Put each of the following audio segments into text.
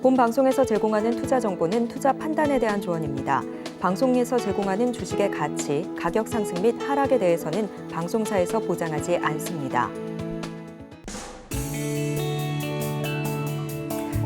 본 방송에서 제공하는 투자 정보는 투자 판단에 대한 조언입니다. 방송에서 제공하는 주식의 가치, 가격 상승 및 하락에 대해서는 방송사에서 보장하지 않습니다.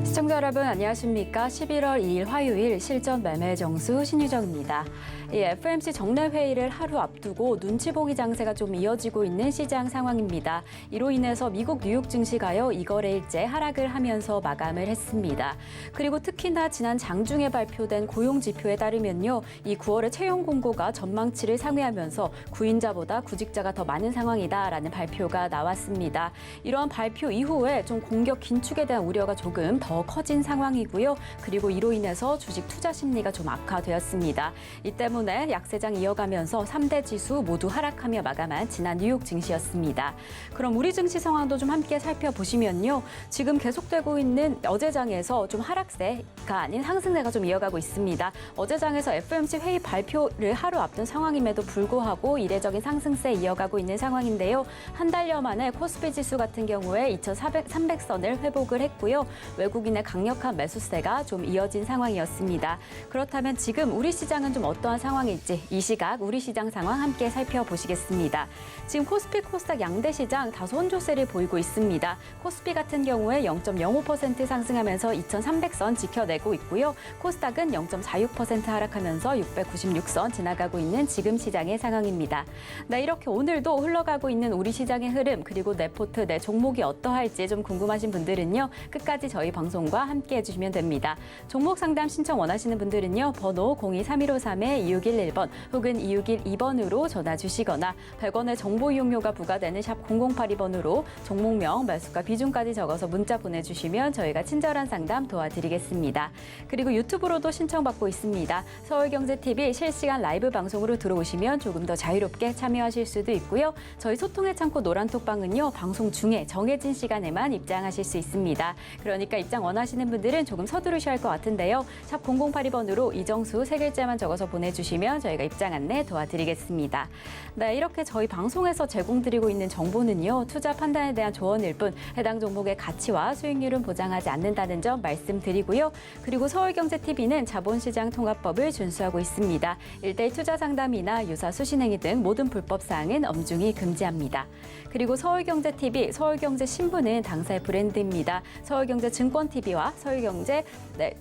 시청자 여러분 안녕하십니까? 11월 2일 화요일 실전 매매 정수 신유정입니다. FOMC 정례 회의를 하루 앞두고 눈치 보기 장세가 좀 이어지고 있는 시장 상황입니다. 이로 인해서 미국 뉴욕 증시가요 2거래일째 하락을 하면서 마감을 했습니다. 그리고 특히나 지난 장중에 발표된 고용 지표에 따르면요, 이 9월의 채용 공고가 전망치를 상회하면서 구인자보다 구직자가 더 많은 상황이다라는 발표가 나왔습니다. 이러한 발표 이후에 좀 공격 긴축에 대한 우려가 조금 더 커진 상황이고요. 그리고 이로 인해서 주식 투자 심리가 좀 악화되었습니다. 이 때문에 약세장 이어가면서 3대 지수 모두 하락하며 마감한 지난 뉴욕 증시였습니다. 그럼 우리 증시 상황도 좀 함께 살펴보시면요. 지금 계속되고 있는 어제장에서 좀 하락세가 아닌 상승세가 좀 이어가고 있습니다. 어제장에서 FOMC 회의 발표를 하루 앞둔 상황임에도 불구하고 이례적인 상승세 이어가고 있는 상황인데요. 한 달여 만에 코스피 지수 같은 경우에 2,300선을 회복을 했고요. 외국인의 강력한 매수세가 좀 이어진 상황이었습니다. 그렇다면 지금 우리 시장은 좀 어떠한 상황일지 이 시각 우리 시장 상황 함께 살펴보시겠습니다. 지금 코스피 코스닥 양대 시장 다소 혼조세를 보이고 있습니다. 코스피 같은 경우에 0.05% 상승하면서 2,300선 지켜내고 있고요. 코스닥은 0.46% 하락하면서 696선 지나가고 있는 지금 시장의 상황입니다. 네, 이렇게 오늘도 흘러가고 있는 우리 시장의 흐름 그리고 내 포트, 내 종목이 어떠할지 좀 궁금하신 분들은요. 끝까지 저희 방송과 함께 해주시면 됩니다. 종목 상담 신청 원하시는 분들은요. 번호 023153-2611번 혹은 2612번으로 전화 주시거나 100원의 정보 이용료가 부과되는 샵 0082번으로 종목명, 매수가 비중까지 적어서 문자 보내주시면 저희가 친절한 상담 도와드리겠습니다. 그리고 유튜브로도 신청받고 있습니다. 서울경제TV 실시간 라이브 방송으로 들어오시면 조금 더 자유롭게 참여하실 수도 있고요. 저희 소통의 창고 노란톡방은요. 방송 중에 정해진 시간에만 입장하실 수 있습니다. 그러니까 입장 원하시는 분들은 조금 서두르셔야 할 것 같은데요. 샵 0082번으로 이정수 3글자만 적어서 보내주시면 저희가 입장 안내 도와드리겠습니다. 네, 이렇게 저희 방송에서 제공드리고 있는 정보는요. 투자 판단에 대한 조언일 뿐 해당 종목의 가치와 수익률은 보장하지 않는다는 점 말씀드리고요. 그리고 서울경제TV는 자본시장 통합법을 준수하고 있습니다. 1대1 투자 상담이나 유사 수신행위 등 모든 불법 사항은 엄중히 금지합니다. 그리고 서울경제TV, 서울경제신문은 당사의 브랜드입니다. 서울경제증권TV와 서울경제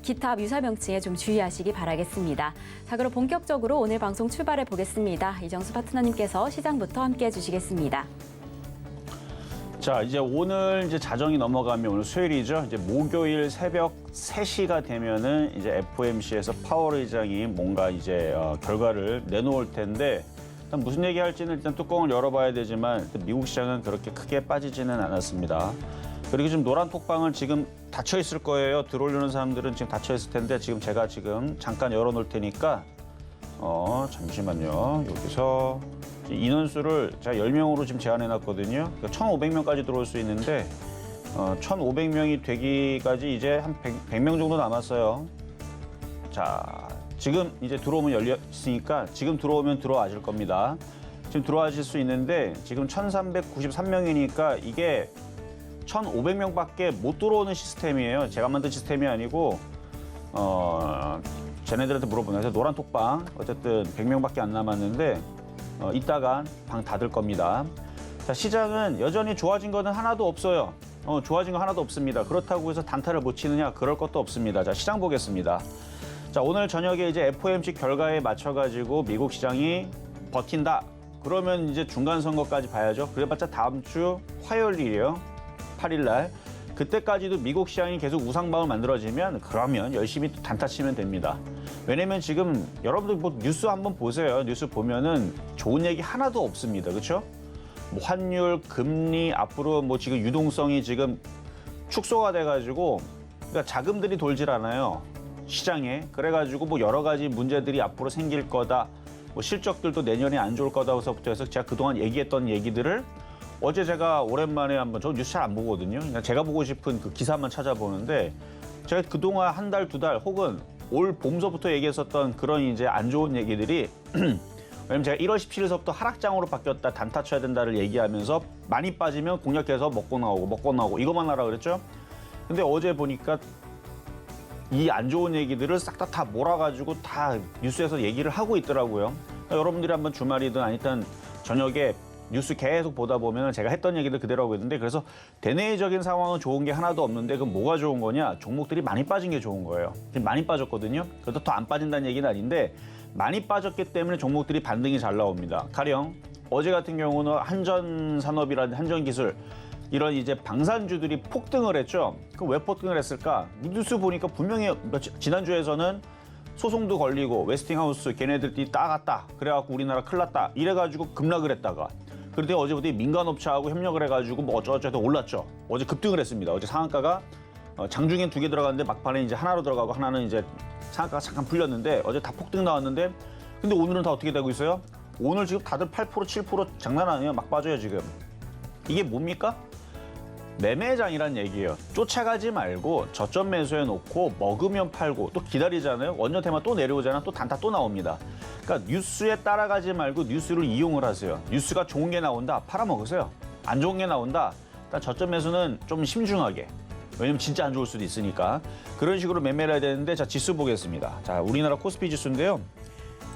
기타 유사 명칭에 좀 주의하시기 바라겠습니다. 자, 그럼 본격적으로 오늘 방송 출발해 보겠습니다. 이정수 파트너님께서 시장부터 함께 해주시겠습니다. 자, 이제 오늘 자정이 넘어가면 오늘 수요일이죠. 이제 목요일 새벽 3시가 되면은 이제 FOMC에서 파월 의장이 뭔가 이제 결과를 내놓을 텐데 일단 무슨 얘기할지는 일단 뚜껑을 열어봐야 되지만 미국 시장은 그렇게 크게 빠지지는 않았습니다. 그리고 지금 노란 톡방을 지금 닫혀 있을 거예요. 들어오려는 사람들은 지금 닫혀 있을 텐데 지금 제가 지금 잠깐 열어놓을 테니까 잠시만요. 여기서 인원수를 제가 10명으로 지금 제한해놨거든요. 그러니까 1,500명까지 들어올 수 있는데 1,500명이 되기까지 이제 한 100명 정도 남았어요. 자, 지금 이제 들어오면 열려 있으니까 지금 들어오면 들어와질 겁니다. 지금 들어와질 수 있는데 지금 1,393명이니까 이게 1,500명밖에 못 들어오는 시스템이에요. 제가 만든 시스템이 아니고 쟤네들한테 물어보면서 노란 톡방 어쨌든 100명밖에 안 남았는데 이따가 방 닫을 겁니다. 자, 시장은 여전히 좋아진 거는 하나도 없어요. 좋아진 거 하나도 없습니다. 그렇다고 해서 단타를 못 치느냐? 그럴 것도 없습니다. 자, 시장 보겠습니다. 자, 오늘 저녁에 이제 FOMC 결과에 맞춰가지고 미국 시장이 버틴다. 그러면 이제 중간 선거까지 봐야죠. 그래봤자 다음 주 화요일이에요. 8일 날. 그때까지도 미국 시장이 계속 우상방을 만들어지면 그러면 열심히 단타 치면 됩니다. 왜냐면 지금 여러분들 뭐 뉴스 한번 보세요. 뉴스 보면은 좋은 얘기 하나도 없습니다. 그렇죠? 뭐 환율, 금리, 앞으로 뭐 지금 유동성이 지금 축소가 돼가지고 그러니까 자금들이 돌질 않아요. 시장에. 그래가지고 뭐 여러 가지 문제들이 앞으로 생길 거다. 뭐 실적들도 내년에 안 좋을 거다부터 해서 제가 그동안 얘기했던 얘기들을 어제 제가 오랜만에 한번 저 뉴스 잘 안 보거든요. 그냥 제가 보고 싶은 그 기사만 찾아보는데 제가 그동안 한 달, 두 달 혹은 올 봄서부터 얘기했었던 그런 이제 안 좋은 얘기들이 왜냐면 제가 1월 17일서부터 하락장으로 바뀌었다, 단타 쳐야 된다를 얘기하면서 많이 빠지면 공략해서 먹고 나오고 이것만 하라 그랬죠. 근데 어제 보니까 이 안 좋은 얘기들을 싹 다 몰아가지고 다 뉴스에서 얘기를 하고 있더라고요. 그러니까 여러분들이 한번 주말이든 아니든 저녁에 뉴스 계속 보다 보면 제가 했던 얘기들 그대로 하고 있는데 그래서 대내적인 상황은 좋은 게 하나도 없는데 그럼 뭐가 좋은 거냐? 종목들이 많이 빠진 게 좋은 거예요. 지금 많이 빠졌거든요. 그래도 더 안 빠진다는 얘기는 아닌데 많이 빠졌기 때문에 종목들이 반등이 잘 나옵니다. 가령 어제 같은 경우는 한전산업이라든지 한전기술 이런 이제 방산주들이 폭등을 했죠. 그럼 왜 폭등을 했을까? 뉴스 보니까 분명히 지난주에서는 소송도 걸리고 웨스팅하우스 걔네들끼리 따갔다. 그래갖고 우리나라 큰일 났다. 이래가지고 급락을 했다가 그런데 어제부터 민간업체하고 협력을 해가지고 뭐 어쩌고저쩌고 올랐죠. 어제 급등을 했습니다. 어제 상한가가 장중엔 2개 들어갔는데 막판에 이제 하나로 들어가고 하나는 이제 상한가가 잠깐 풀렸는데 어제 다 폭등 나왔는데 근데 오늘은 다 어떻게 되고 있어요? 오늘 지금 다들 8%, 7% 장난 아니에요. 막 빠져요 지금. 이게 뭡니까? 매매장이란 얘기예요. 쫓아가지 말고 저점 매수해 놓고 먹으면 팔고 또 기다리잖아요. 원전 테마 또 내려오잖아. 또 단타 또 나옵니다. 그러니까 뉴스에 따라가지 말고 뉴스를 이용을 하세요. 뉴스가 좋은 게 나온다. 팔아먹으세요. 안 좋은 게 나온다. 일단 저점 매수는 좀 심중하게. 왜냐면 진짜 안 좋을 수도 있으니까. 그런 식으로 매매를 해야 되는데 자 지수 보겠습니다. 자 우리나라 코스피 지수인데요.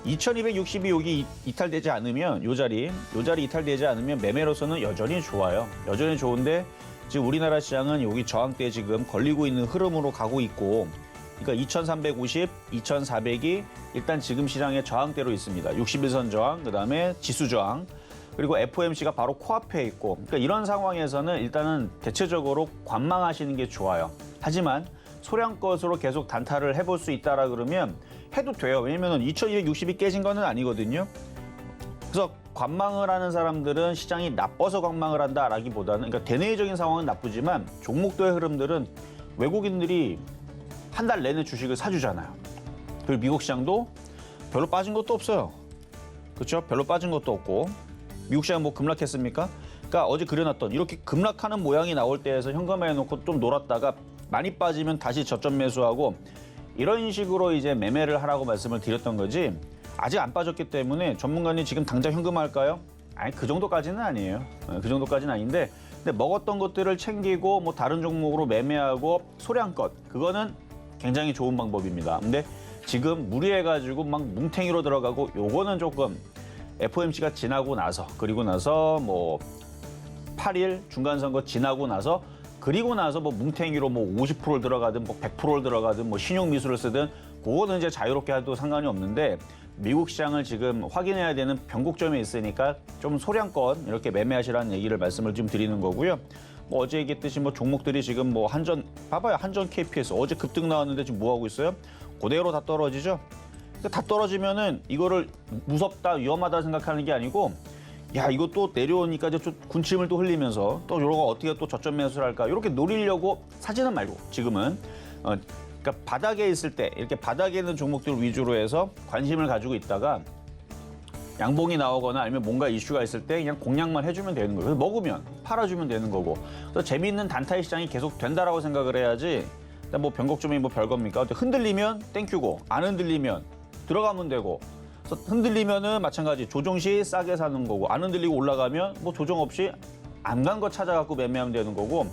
2260이 여기 이탈되지 않으면 요 자리 이탈되지 않으면 매매로서는 여전히 좋아요. 여전히 좋은데 지금 우리나라 시장은 여기 저항대에 지금 걸리고 있는 흐름으로 가고 있고 그러니까 2350, 2400이 일단 지금 시장의 저항대로 있습니다. 61선 저항, 그다음에 지수 저항, 그리고 FOMC가 바로 코앞에 있고 그러니까 이런 상황에서는 일단은 대체적으로 관망하시는 게 좋아요. 하지만 소량것으로 계속 단타를 해볼 수 있다라 그러면 해도 돼요. 왜냐면 2260이 깨진 거는 아니거든요. 그래서 관망을 하는 사람들은 시장이 나빠서 관망을 한다라기보다는 그러니까 대내적인 상황은 나쁘지만 종목도의 흐름들은 외국인들이 한 달 내내 주식을 사주잖아요. 그리고 미국 시장도 별로 빠진 것도 없어요. 그렇죠? 별로 빠진 것도 없고 미국 시장 뭐 급락했습니까? 그러니까 어제 그려놨던 이렇게 급락하는 모양이 나올 때에서 현금화해 놓고 좀 놀았다가 많이 빠지면 다시 저점 매수하고 이런 식으로 이제 매매를 하라고 말씀을 드렸던 거지 아직 안 빠졌기 때문에 전문가님 지금 당장 현금화할까요? 아니 그 정도까지는 아니에요. 그 정도까지는 아닌데 근데 먹었던 것들을 챙기고 뭐 다른 종목으로 매매하고 소량껏 그거는 굉장히 좋은 방법입니다. 근데 지금 무리해가지고 막 뭉탱이로 들어가고 요거는 조금 FOMC가 지나고 나서 그리고 나서 뭐 8일 중간선거 지나고 나서 그리고 나서 뭐 뭉탱이로 뭐 50%를 들어가든 뭐 100%를 들어가든 뭐 신용미수를 쓰든 그거는 이제 자유롭게 해도 상관이 없는데 미국 시장을 지금 확인해야 되는 변곡점에 있으니까 좀 소량껏 이렇게 매매하시라는 얘기를 말씀을 좀 드리는 거고요. 뭐 어제 얘기했듯이 뭐 종목들이 지금 뭐 한전 봐봐요. 한전 KPS 어제 급등 나왔는데 지금 뭐 하고 있어요? 그대로 다 떨어지죠. 다 떨어지면은 이거를 무섭다 위험하다 생각하는 게 아니고 야 이거 또 내려오니까 이제 좀 군침을 또 흘리면서 또 이런 거 어떻게 또 저점 매수를 할까 이렇게 노리려고 사지는 말고 지금은 그러니까 바닥에 있을 때 이렇게 바닥에 있는 종목들 위주로 해서 관심을 가지고 있다가 양봉이 나오거나 아니면 뭔가 이슈가 있을 때 그냥 공략만 해주면 되는 거예요. 그래서 먹으면 팔아주면 되는 거고. 그래서 재미있는 단타의 시장이 계속 된다라고 생각을 해야지. 뭐 변곡점이 뭐 별겁니까? 흔들리면 땡큐고 안 흔들리면 들어가면 되고. 그래서 흔들리면은 마찬가지 조정 시 싸게 사는 거고 안 흔들리고 올라가면 뭐 조정 없이 안 간 거 찾아갖고 매매하면 되는 거고.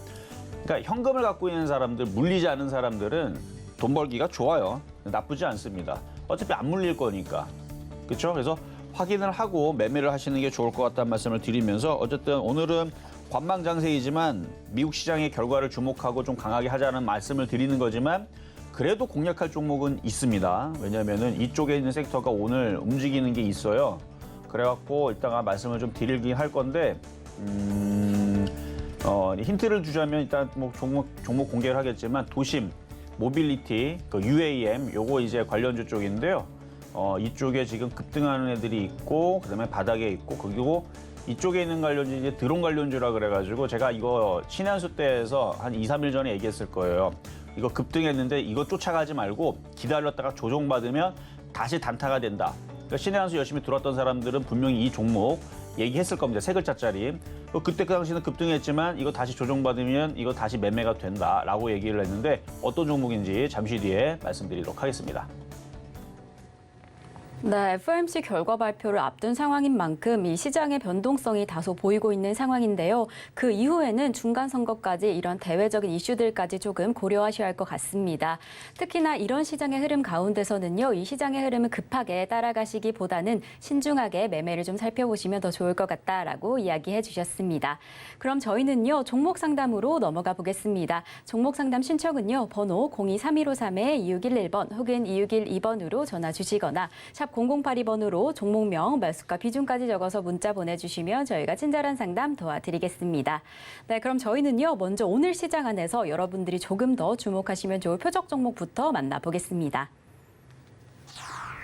그러니까 현금을 갖고 있는 사람들, 물리지 않은 사람들은 돈 벌기가 좋아요. 나쁘지 않습니다. 어차피 안 물릴 거니까. 그렇죠? 그래서 확인을 하고 매매를 하시는 게 좋을 것 같다는 말씀을 드리면서 어쨌든 오늘은 관망 장세이지만 미국 시장의 결과를 주목하고 좀 강하게 하자는 말씀을 드리는 거지만 그래도 공략할 종목은 있습니다. 왜냐하면은 이쪽에 있는 섹터가 오늘 움직이는 게 있어요. 그래갖고 이따가 말씀을 좀 드리긴 할 건데 힌트를 주자면 일단 뭐 종목 공개를 하겠지만 도심, 모빌리티, 그 UAM 요거 이제 관련주 쪽인데요. 이쪽에 지금 급등하는 애들이 있고 그다음에 바닥에 있고 그리고 이쪽에 있는 관련주 이제 드론 관련주라 그래가지고 제가 이거 신한수 때에서 한 2, 3일 전에 얘기했을 거예요. 이거 급등했는데 이거 쫓아가지 말고 기다렸다가 조정받으면 다시 단타가 된다. 그러니까 신한수 열심히 들어왔던 사람들은 분명히 이 종목 얘기했을 겁니다. 세 글자짜리. 그때 그 당시는 급등했지만 이거 다시 조정받으면 이거 다시 매매가 된다라고 얘기를 했는데 어떤 종목인지 잠시 뒤에 말씀드리도록 하겠습니다. 네, FOMC 결과 발표를 앞둔 상황인 만큼 이 시장의 변동성이 다소 보이고 있는 상황인데요. 그 이후에는 중간 선거까지 이런 대외적인 이슈들까지 조금 고려하셔야 할 것 같습니다. 특히나 이런 시장의 흐름 가운데서는요, 이 시장의 흐름을 급하게 따라가시기보다는 신중하게 매매를 좀 살펴보시면 더 좋을 것 같다라고 이야기해 주셨습니다. 그럼 저희는요, 종목 상담으로 넘어가 보겠습니다. 종목 상담 신청은요, 번호 023153-2611번 혹은 2612번으로 전화 주시거나 샵 0082번으로 종목명, 매수가, 비중까지 적어서 문자 보내주시면 저희가 친절한 상담 도와드리겠습니다. 네, 그럼 저희는요, 먼저 오늘 시장 안에서 여러분들이 조금 더 주목하시면 좋을 표적 종목부터 만나보겠습니다.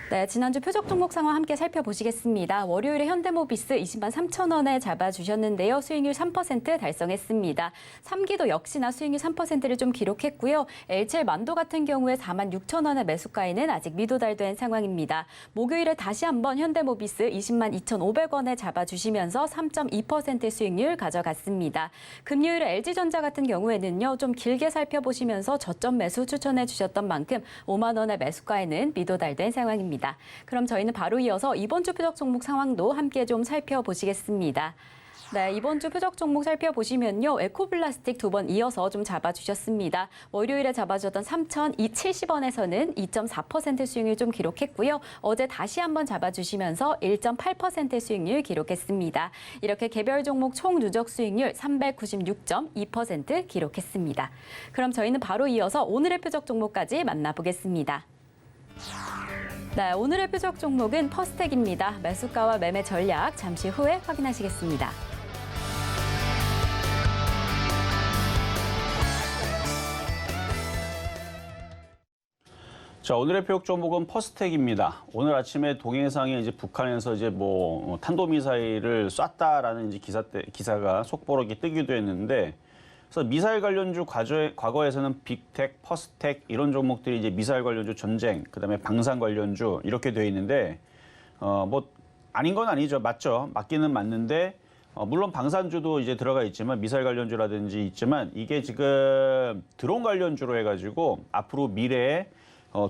네, 지난주 표적 종목 상황 함께 살펴보시겠습니다. 월요일에 현대모비스 20만 3천 원에 잡아주셨는데요. 수익률 3% 달성했습니다. 3기도 역시나 수익률 3%를 좀 기록했고요. L7 만도 같은 경우에 4만 6천 원의 매수가에는 아직 미도달된 상황입니다. 목요일에 다시 한번 현대모비스 20만 2,500원에 잡아주시면서 3.2% 수익률 가져갔습니다. 금요일에 LG전자 같은 경우에는요, 좀 길게 살펴보시면서 저점 매수 추천해 주셨던 만큼 5만 원의 매수가에는 미도달된 상황입니다. 그럼 저희는 바로 이어서 이번 주 표적 종목 상황도 함께 좀 살펴보시겠습니다. 네, 이번 주 표적 종목 살펴보시면요. 에코플라스틱 두 번 이어서 좀 잡아주셨습니다. 월요일에 잡아주셨던 3,070원에서는 2.4% 수익률 좀 기록했고요. 어제 다시 한번 잡아주시면서 1.8% 수익률 기록했습니다. 이렇게 개별 종목 총 누적 수익률 396.2% 기록했습니다. 그럼 저희는 바로 이어서 오늘의 표적 종목까지 만나보겠습니다. 네, 오늘의 표적 종목은 퍼스텍입니다. 매수가와 매매 전략 잠시 후에 확인하시겠습니다. 자, 오늘의 표적 종목은 퍼스텍입니다. 오늘 아침에 동해상에 이제 북한에서 이제 뭐 탄도미사일을 쐈다라는 이제 기사가 속보로 이렇게 뜨기도 했는데, 그래서 미사일 관련주 과거에서는 빅텍, 퍼스텍 이런 종목들이 이제 미사일 관련주 전쟁, 그다음에 방산 관련주 이렇게 되어 있는데 뭐 아닌 건 아니죠. 맞죠. 맞기는 맞는데 물론 방산주도 이제 들어가 있지만 미사일 관련주라든지 있지만 이게 지금 드론 관련주로 해가지고 앞으로 미래에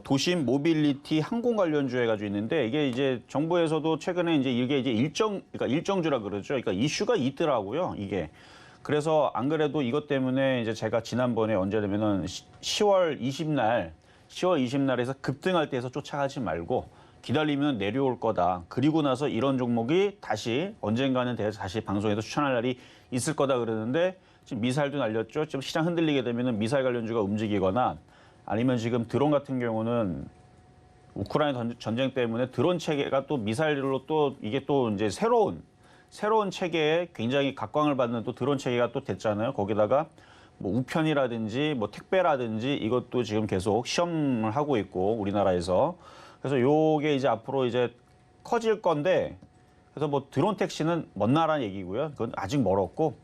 도심 모빌리티 항공 관련주 해가지고 있는데 이게 이제 정부에서도 최근에 이제 이게 이제 그러니까 일정주라 그러죠. 그러니까 이슈가 있더라고요. 이게. 그래서 안 그래도 이것 때문에 이제 제가 지난번에 언제냐면은 10월 20날에서 급등할 때에서 쫓아가지 말고 기다리면 내려올 거다. 그리고 나서 이런 종목이 다시 언젠가는 다시 방송에서 추천할 날이 있을 거다 그러는데 지금 미사일도 날렸죠. 지금 시장 흔들리게 되면은 미사일 관련주가 움직이거나 아니면 지금 드론 같은 경우는 우크라이나 전쟁 때문에 드론 체계가 또 미사일로 또 이게 또 이제 새로운 체계에 굉장히 각광을 받는 또 드론 체계가 또 됐잖아요. 거기다가 뭐 우편이라든지 뭐 택배라든지 이것도 지금 계속 시험을 하고 있고 우리나라에서. 그래서 요게 이제 앞으로 이제 커질 건데 그래서 뭐 드론 택시는 먼 나라는 얘기고요. 그건 아직 멀었고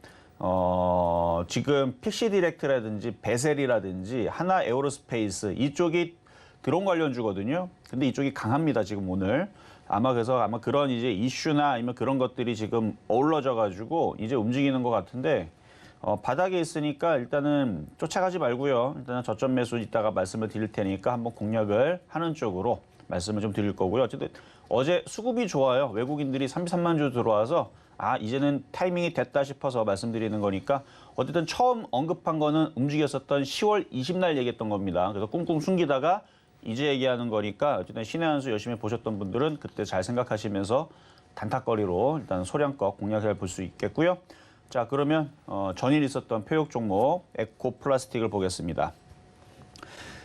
지금 픽시디렉트라든지 베셀이라든지 하나 에어로스페이스 이쪽이 드론 관련주거든요. 근데 이쪽이 강합니다. 지금 오늘. 그래서 그런 이제 이슈나 아니면 그런 것들이 지금 어우러져 가지고 이제 움직이는 것 같은데 바닥에 있으니까 일단은 쫓아가지 말고요. 일단은 저점 매수 이따가 말씀을 드릴 테니까 한번 공략을 하는 쪽으로 말씀을 좀 드릴 거고요. 어쨌든 어제 수급이 좋아요. 외국인들이 33만 주 들어와서 이제는 타이밍이 됐다 싶어서 말씀드리는 거니까 어쨌든 처음 언급한 거는 움직였었던 10월 20날 얘기했던 겁니다. 그래서 꿍꿍 숨기다가 이제 얘기하는 거니까 어쨌든 신의 한 수 열심히 보셨던 분들은 그때 잘 생각하시면서 단타거리로 일단 소량껏 공략 잘 볼 수 있겠고요. 자, 그러면 전일 있었던 표적 종목 에코플라스틱을 보겠습니다.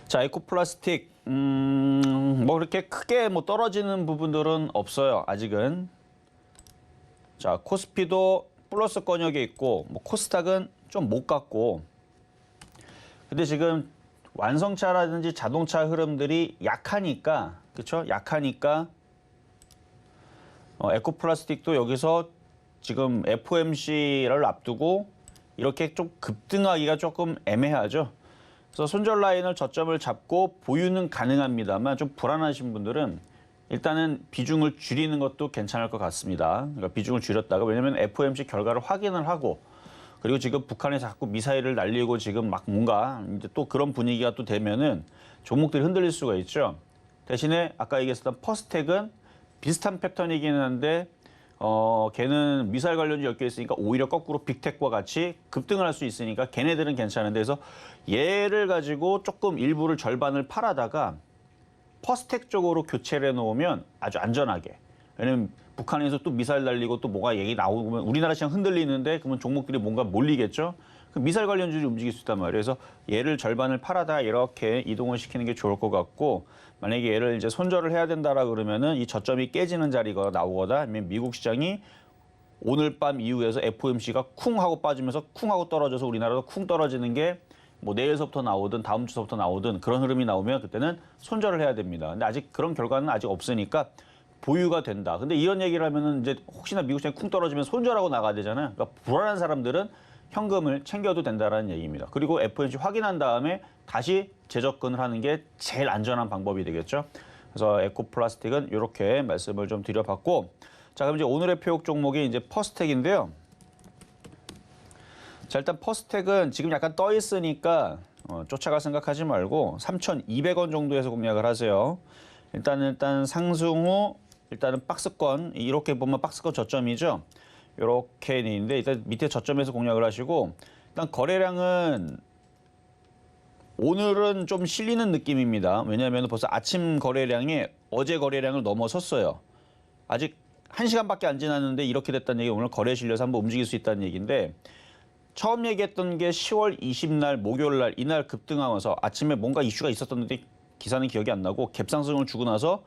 자, 에코플라스틱 뭐 그렇게 크게 뭐 떨어지는 부분들은 없어요. 아직은. 자, 코스피도 플러스 권역에 있고 뭐 코스닥은 좀 못 갔고. 근데 지금 완성차라든지 자동차 흐름들이 약하니까, 그렇죠? 약하니까 에코플라스틱도 여기서 지금 FOMC를 앞두고 이렇게 좀 급등하기가 조금 애매하죠. 그래서 손절 라인을 저점을 잡고 보유는 가능합니다만 좀 불안하신 분들은 일단은 비중을 줄이는 것도 괜찮을 것 같습니다. 그러니까 비중을 줄였다가 왜냐하면 FOMC 결과를 확인을 하고 그리고 지금 북한에 자꾸 미사일을 날리고 지금 막 뭔가 이제 또 그런 분위기가 또 되면은 종목들이 흔들릴 수가 있죠. 대신에 아까 얘기했었던 퍼스텍은 비슷한 패턴이기는 한데 걔는 미사일 관련주 엮여 있으니까 오히려 거꾸로 빅텍과 같이 급등을 할 수 있으니까 걔네들은 괜찮은데 그래서 얘를 가지고 조금 일부를 절반을 팔아다가 퍼스텍 쪽으로 교체를 해놓으면 아주 안전하게. 왜냐면 북한에서 또 미사일 날리고 또 뭐가 얘기 나오면 우리나라 시장 흔들리는데 그러면 종목들이 뭔가 몰리겠죠. 그 미사일 관련주들이 움직일 수 있단 말이에요. 그래서 얘를 절반을 팔아다 이렇게 이동을 시키는 게 좋을 것 같고 만약에 얘를 이제 손절을 해야 된다라 그러면은 이 저점이 깨지는 자리가 나오거나 아니면 미국 시장이 오늘 밤 이후에서 FOMC가 쿵 하고 빠지면서 쿵 하고 떨어져서 우리나라도 쿵 떨어지는 게 뭐 내일서부터 나오든 다음 주서부터 나오든 그런 흐름이 나오면 그때는 손절을 해야 됩니다. 근데 아직 그런 결과는 아직 없으니까 보유가 된다. 근데 이런 얘기를 하면은 이제 혹시나 미국 시장이 쿵 떨어지면 손절하고 나가야 되잖아요. 그러니까 불안한 사람들은 현금을 챙겨도 된다라는 얘기입니다. 그리고 FOMC 확인한 다음에 다시 재접근을 하는 게 제일 안전한 방법이 되겠죠. 그래서 에코플라스틱은 이렇게 말씀을 좀 드려봤고, 자 그럼 이제 오늘의 표역 종목이 이제 퍼스텍인데요. 자 일단 퍼스텍은 지금 약간 떠 있으니까 쫓아갈 생각하지 말고 3,200원 정도에서 공략을 하세요. 일단 상승 후 일단은 박스권 이렇게 보면 박스권 저점이죠. 이렇게 있는데 일단 밑에 저점에서 공략을 하시고 일단 거래량은 오늘은 좀 실리는 느낌입니다. 왜냐하면 벌써 아침 거래량이 어제 거래량을 넘어섰어요. 아직 1시간밖에 안 지났는데 이렇게 됐다는 얘기 오늘 거래 실려서 한번 움직일 수 있다는 얘기인데 처음 얘기했던 게 10월 20날 목요일 날 이날 급등하면서 아침에 뭔가 이슈가 있었던데 기사는 기억이 안 나고 갭상승을 주고 나서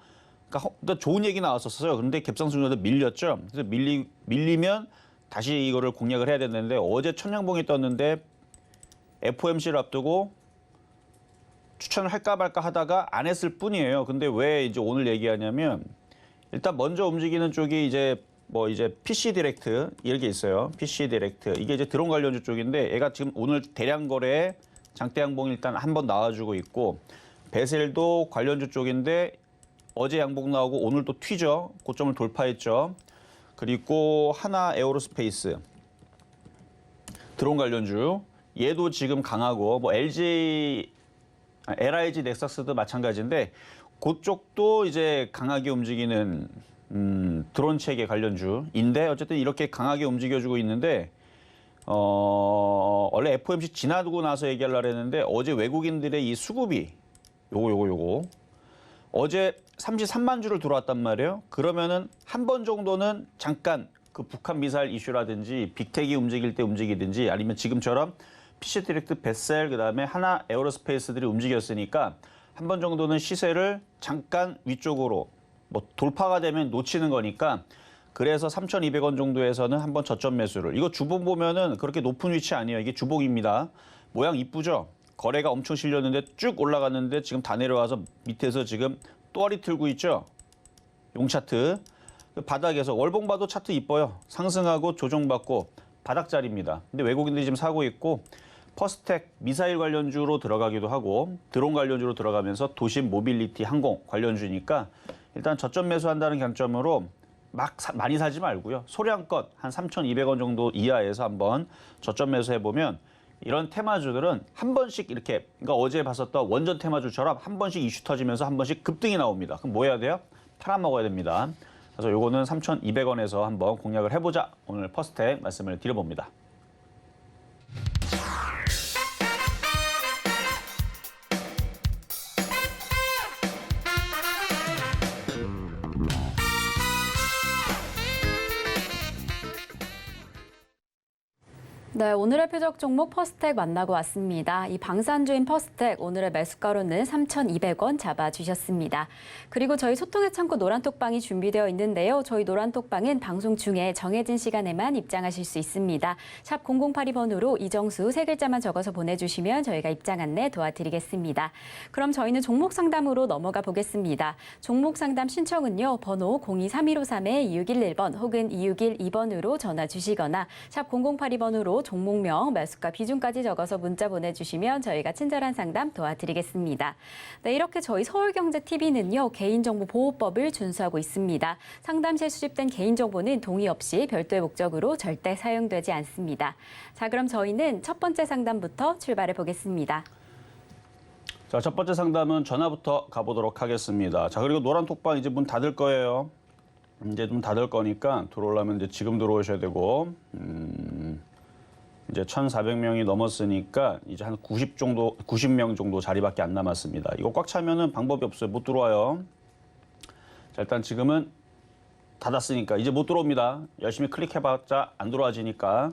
그러니까 좋은 얘기 나왔었어요. 그런데 갭상승으로 밀렸죠. 그래서 밀리면 다시 이거를 공략을 해야 되는데 어제 천냥봉이 떴는데 FOMC를 앞두고 추천을 할까 말까 하다가 안 했을 뿐이에요. 근데 왜 이제 오늘 얘기하냐면 일단 먼저 움직이는 쪽이 이제 PC 디렉트 이렇게 있어요. PC 디렉트 이게 이제 드론 관련주 쪽인데 얘가 지금 오늘 대량 거래에 장대 양봉이 일단 한번 나와주고 있고 베셀도 관련주 쪽인데 어제 양봉 나오고 오늘 또 튀죠. 고점을 돌파했죠. 그리고 하나 에어로스페이스 드론 관련주 얘도 지금 강하고 뭐 LIG 넥서스도 마찬가지인데 그쪽도 이제 강하게 움직이는 드론 체계 관련주인데 어쨌든 이렇게 강하게 움직여주고 있는데 원래 FOMC 지나고 나서 얘기하려고 했는데 어제 외국인들의 이 수급이 요거 어제 33만 주를 들어왔단 말이에요. 그러면은 한 번 정도는 잠깐 그 북한 미사일 이슈라든지 빅텍이 움직일 때 움직이든지 아니면 지금처럼 PC 디렉트, 베셀 그다음에 하나 에어로스페이스들이 움직였으니까 한 번 정도는 시세를 잠깐 위쪽으로 뭐 돌파가 되면 놓치는 거니까 그래서 3,200원 정도에서는 한번 저점 매수를 이거 주봉 보면은 그렇게 높은 위치 아니에요. 이게 주봉입니다. 모양 이쁘죠? 거래가 엄청 실렸는데 쭉 올라갔는데 지금 다 내려와서 밑에서 지금 또아리 틀고 있죠? 용 차트. 바닥에서 월봉 봐도 차트 이뻐요. 상승하고 조정받고 바닥 자리입니다. 근데 외국인들이 지금 사고 있고 퍼스텍 미사일 관련주로 들어가기도 하고 드론 관련주로 들어가면서 도심 모빌리티 항공 관련주니까 일단 저점 매수한다는 관점으로 많이 사지 말고요. 소량껏 한 3,200원 정도 이하에서 한번 저점 매수해보면 이런 테마주들은 한 번씩 이렇게 그러니까 어제 봤었던 원전 테마주처럼 한 번씩 이슈 터지면서 한 번씩 급등이 나옵니다. 그럼 뭐 해야 돼요? 팔아먹어야 됩니다. 그래서 요거는 3,200원에서 한번 공략을 해보자. 오늘 퍼스텍 말씀을 드려봅니다. 네, 오늘의 표적 종목 퍼스텍 만나고 왔습니다. 이 방산주인 퍼스텍 오늘의 매수가로는 3,200원 잡아주셨습니다. 그리고 저희 소통의 창고 노란톡방이 준비되어 있는데요. 저희 노란톡방은 방송 중에 정해진 시간에만 입장하실 수 있습니다. 샵 0082번으로 이정수 세 글자만 적어서 보내주시면 저희가 입장 안내 도와드리겠습니다. 그럼 저희는 종목 상담으로 넘어가 보겠습니다. 종목 상담 신청은요. 번호 023153-2611번 혹은 2612번으로 전화 주시거나 샵 0082번으로 종목명, 매수가, 비중까지 적어서 문자 보내주시면 저희가 친절한 상담 도와드리겠습니다. 네, 이렇게 저희 서울경제TV는요. 개인정보보호법을 준수하고 있습니다. 상담시에 수집된 개인정보는 동의 없이 별도의 목적으로 절대 사용되지 않습니다. 자, 그럼 저희는 첫 번째 상담부터 출발해 보겠습니다. 자, 첫 번째 상담은 전화부터 가보도록 하겠습니다. 자, 그리고 노란 톡방 이제 문 닫을 거예요. 이제 좀 닫을 거니까 들어오려면 이제 지금 들어오셔야 되고 이제 1,400명이 넘었으니까 이제 한 90명 정도 자리밖에 안 남았습니다. 이거 꽉 차면은 방법이 없어요. 못 들어와요. 자, 일단 지금은 닫았으니까 이제 못 들어옵니다. 열심히 클릭해봤자 안 들어와지니까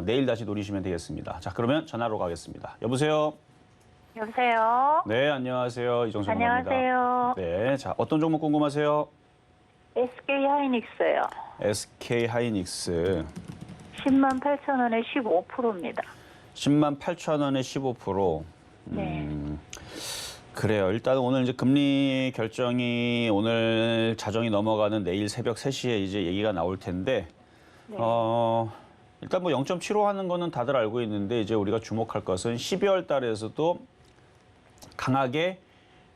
내일 다시 노리시면 되겠습니다. 자, 그러면 전화로 가겠습니다. 여보세요? 여보세요? 네, 안녕하세요. 이정수 전문가입니다. 안녕하세요. 네, 자, 어떤 종목 궁금하세요? SK 하이닉스요. SK 하이닉스 108,000원에 15%입니다. 108,000원에 15%. 네. 그래요. 일단 오늘 이제 금리 결정이 오늘 자정이 넘어가는 내일 새벽 3시에 이제 얘기가 나올 텐데, 네. 일단 뭐 0.75 하는 거는 다들 알고 있는데 이제 우리가 주목할 것은 12월 달에서도 강하게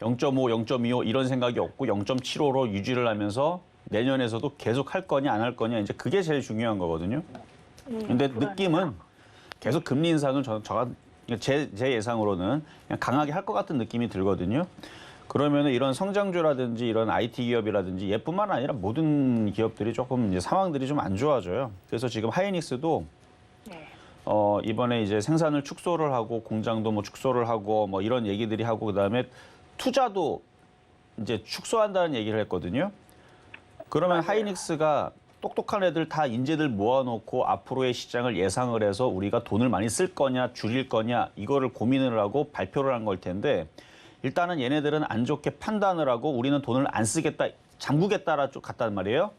0.5, 0.25 이런 생각이 없고 0.75로 유지를 하면서 내년에서도 계속 할 거냐 안 할 거냐 이제 그게 제일 중요한 거거든요. 근데 느낌은 계속 금리 인상을 제 예상으로는 그냥 강하게 할 것 같은 느낌이 들거든요. 그러면은 이런 성장주라든지 이런 IT 기업이라든지 얘뿐만 아니라 모든 기업들이 조금 이제 상황들이 좀 안 좋아져요. 그래서 지금 하이닉스도 네. 이번에 이제 생산을 축소를 하고 공장도 뭐 축소를 하고 뭐 이런 얘기들이 하고 그다음에 투자도 이제 축소한다는 얘기를 했거든요. 그러면 맞아요. 하이닉스가 똑똑한 애들 다 인재들 모아놓고 앞으로의 시장을 예상을 해서 우리가 돈을 많이 쓸 거냐 줄일 거냐 이거를 고민을 하고 발표를 한 걸 텐데 일단은 얘네들은 안 좋게 판단을 하고 우리는 돈을 안 쓰겠다 잠그겠다라 쪽 같단 말이에요.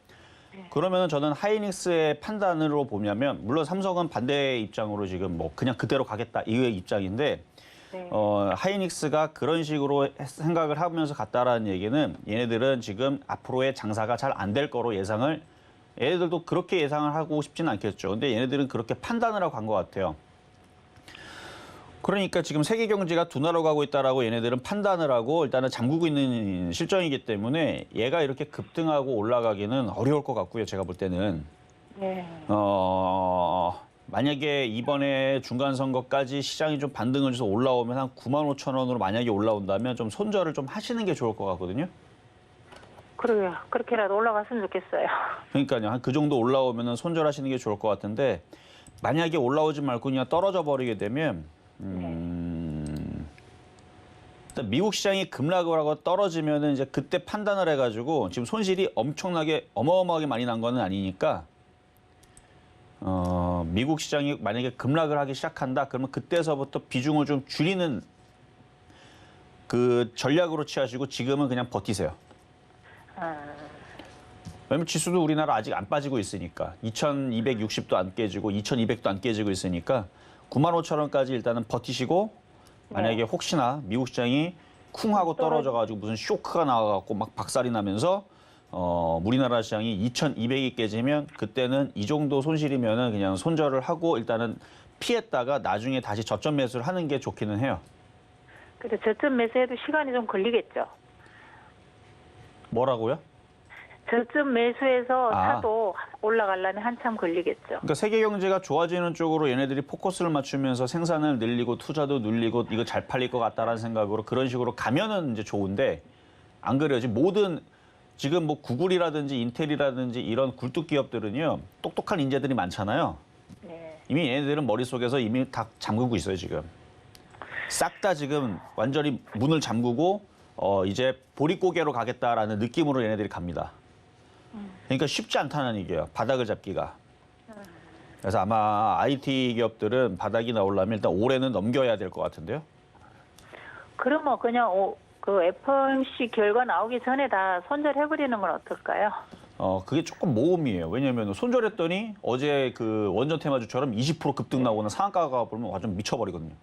그러면 저는 하이닉스의 판단으로 보면 물론 삼성은 반대 입장으로 지금 뭐 그냥 그대로 가겠다 이의 입장인데 네. 하이닉스가 그런 식으로 생각을 하면서 갔다라는 얘기는 얘네들은 지금 앞으로의 장사가 잘 안 될 거로 예상을 얘네들도 그렇게 예상을 하고 싶지는 않겠죠. 근데 얘네들은 그렇게 판단을 하고 간 것 같아요. 그러니까 지금 세계 경제가 둔화로 가고 있다라고 얘네들은 판단을 하고 일단은 잠그고 있는 실정이기 때문에 얘가 이렇게 급등하고 올라가기는 어려울 것 같고요. 제가 볼 때는. 네. 만약에 이번에 중간선거까지 시장이 좀 반등을 해서 올라오면 한 95,000원으로 만약에 올라온다면 좀 손절을 좀 하시는 게 좋을 것 같거든요. 그러게요. 그렇게라도 올라갔으면 좋겠어요. 그러니까요. 한 그 정도 올라오면 손절하시는 게 좋을 것 같은데 만약에 올라오지 말고 그냥 떨어져 버리게 되면 일단 미국 시장이 급락을 하고 떨어지면은 이제 그때 판단을 해가지고 지금 손실이 엄청나게 어마어마하게 많이 난 거는 아니니까 미국 시장이 만약에 급락을 하기 시작한다 그러면 그때서부터 비중을 좀 줄이는 그 전략으로 취하시고 지금은 그냥 버티세요. 왜냐면 지수도 우리나라 아직 안 빠지고 있으니까 2260도 안 깨지고 2200도 안 깨지고 있으니까 95,000원까지 일단은 버티시고 만약에 혹시나 미국 시장이 쿵 하고 떨어져가지고 무슨 쇼크가 나와갖고 막 박살이 나면서 우리나라 시장이 2200이 깨지면 그때는 이 정도 손실이면은 그냥 손절을 하고 일단은 피했다가 나중에 다시 저점 매수를 하는 게 좋기는 해요. 근데 저점 매수해도 시간이 좀 걸리겠죠. 뭐라고요? 저점 매수해서 사도 올라가려면 한참 걸리겠죠. 그러니까 세계 경제가 좋아지는 쪽으로 얘네들이 포커스를 맞추면서 생산을 늘리고 투자도 늘리고 이거 잘 팔릴 것 같다라는 생각으로 그런 식으로 가면은 이제 좋은데 안 그래요. 지금 뭐 구글이라든지 인텔이라든지 이런 굴뚝 기업들은요 똑똑한 인재들이 많잖아요. 네. 이미 얘네들은 머릿속에서 이미 다 잠그고 있어요 지금. 싹 다 지금 완전히 문을 잠그고 이제 보릿고개로 가겠다라는 느낌으로 얘네들이 갑니다. 그러니까 쉽지 않다는 얘기예요. 바닥을 잡기가. 그래서 아마 IT 기업들은 바닥이 나오려면 일단 올해는 넘겨야 될 것 같은데요. 그러면 그냥 그 FOMC 결과 나오기 전에 다 손절해버리는 건 어떨까요? 그게 조금 모험이에요. 왜냐하면 손절했더니 어제 그 원전 테마주처럼 20% 급등 나오거나 상한가가 보면 완전 미쳐버리거든요.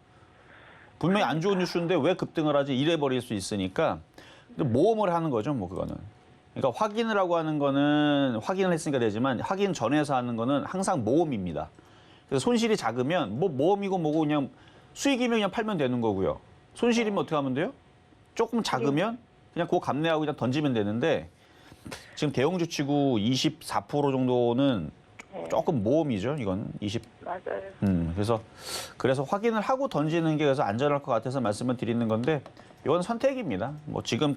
분명히 안 좋은 뉴스인데 왜 급등을 하지 이래버릴 수 있으니까 모험을 하는 거죠, 뭐 그거는. 그러니까 확인을 하고 하는 거는 확인을 했으니까 되지만 확인 전에서 하는 거는 항상 모험입니다. 그래서 손실이 작으면 뭐 모험이고 뭐고 그냥 수익이면 그냥 팔면 되는 거고요. 손실이면 어떻게 하면 돼요? 조금 작으면 그냥 그거 감내하고 그냥 던지면 되는데 지금 대형주 치고 24% 정도는 조금 모험이죠, 이건 20. 맞아요. 그래서 확인을 하고 던지는 게 그래서 안전할 것 같아서 말씀을 드리는 건데 이건 선택입니다. 뭐 지금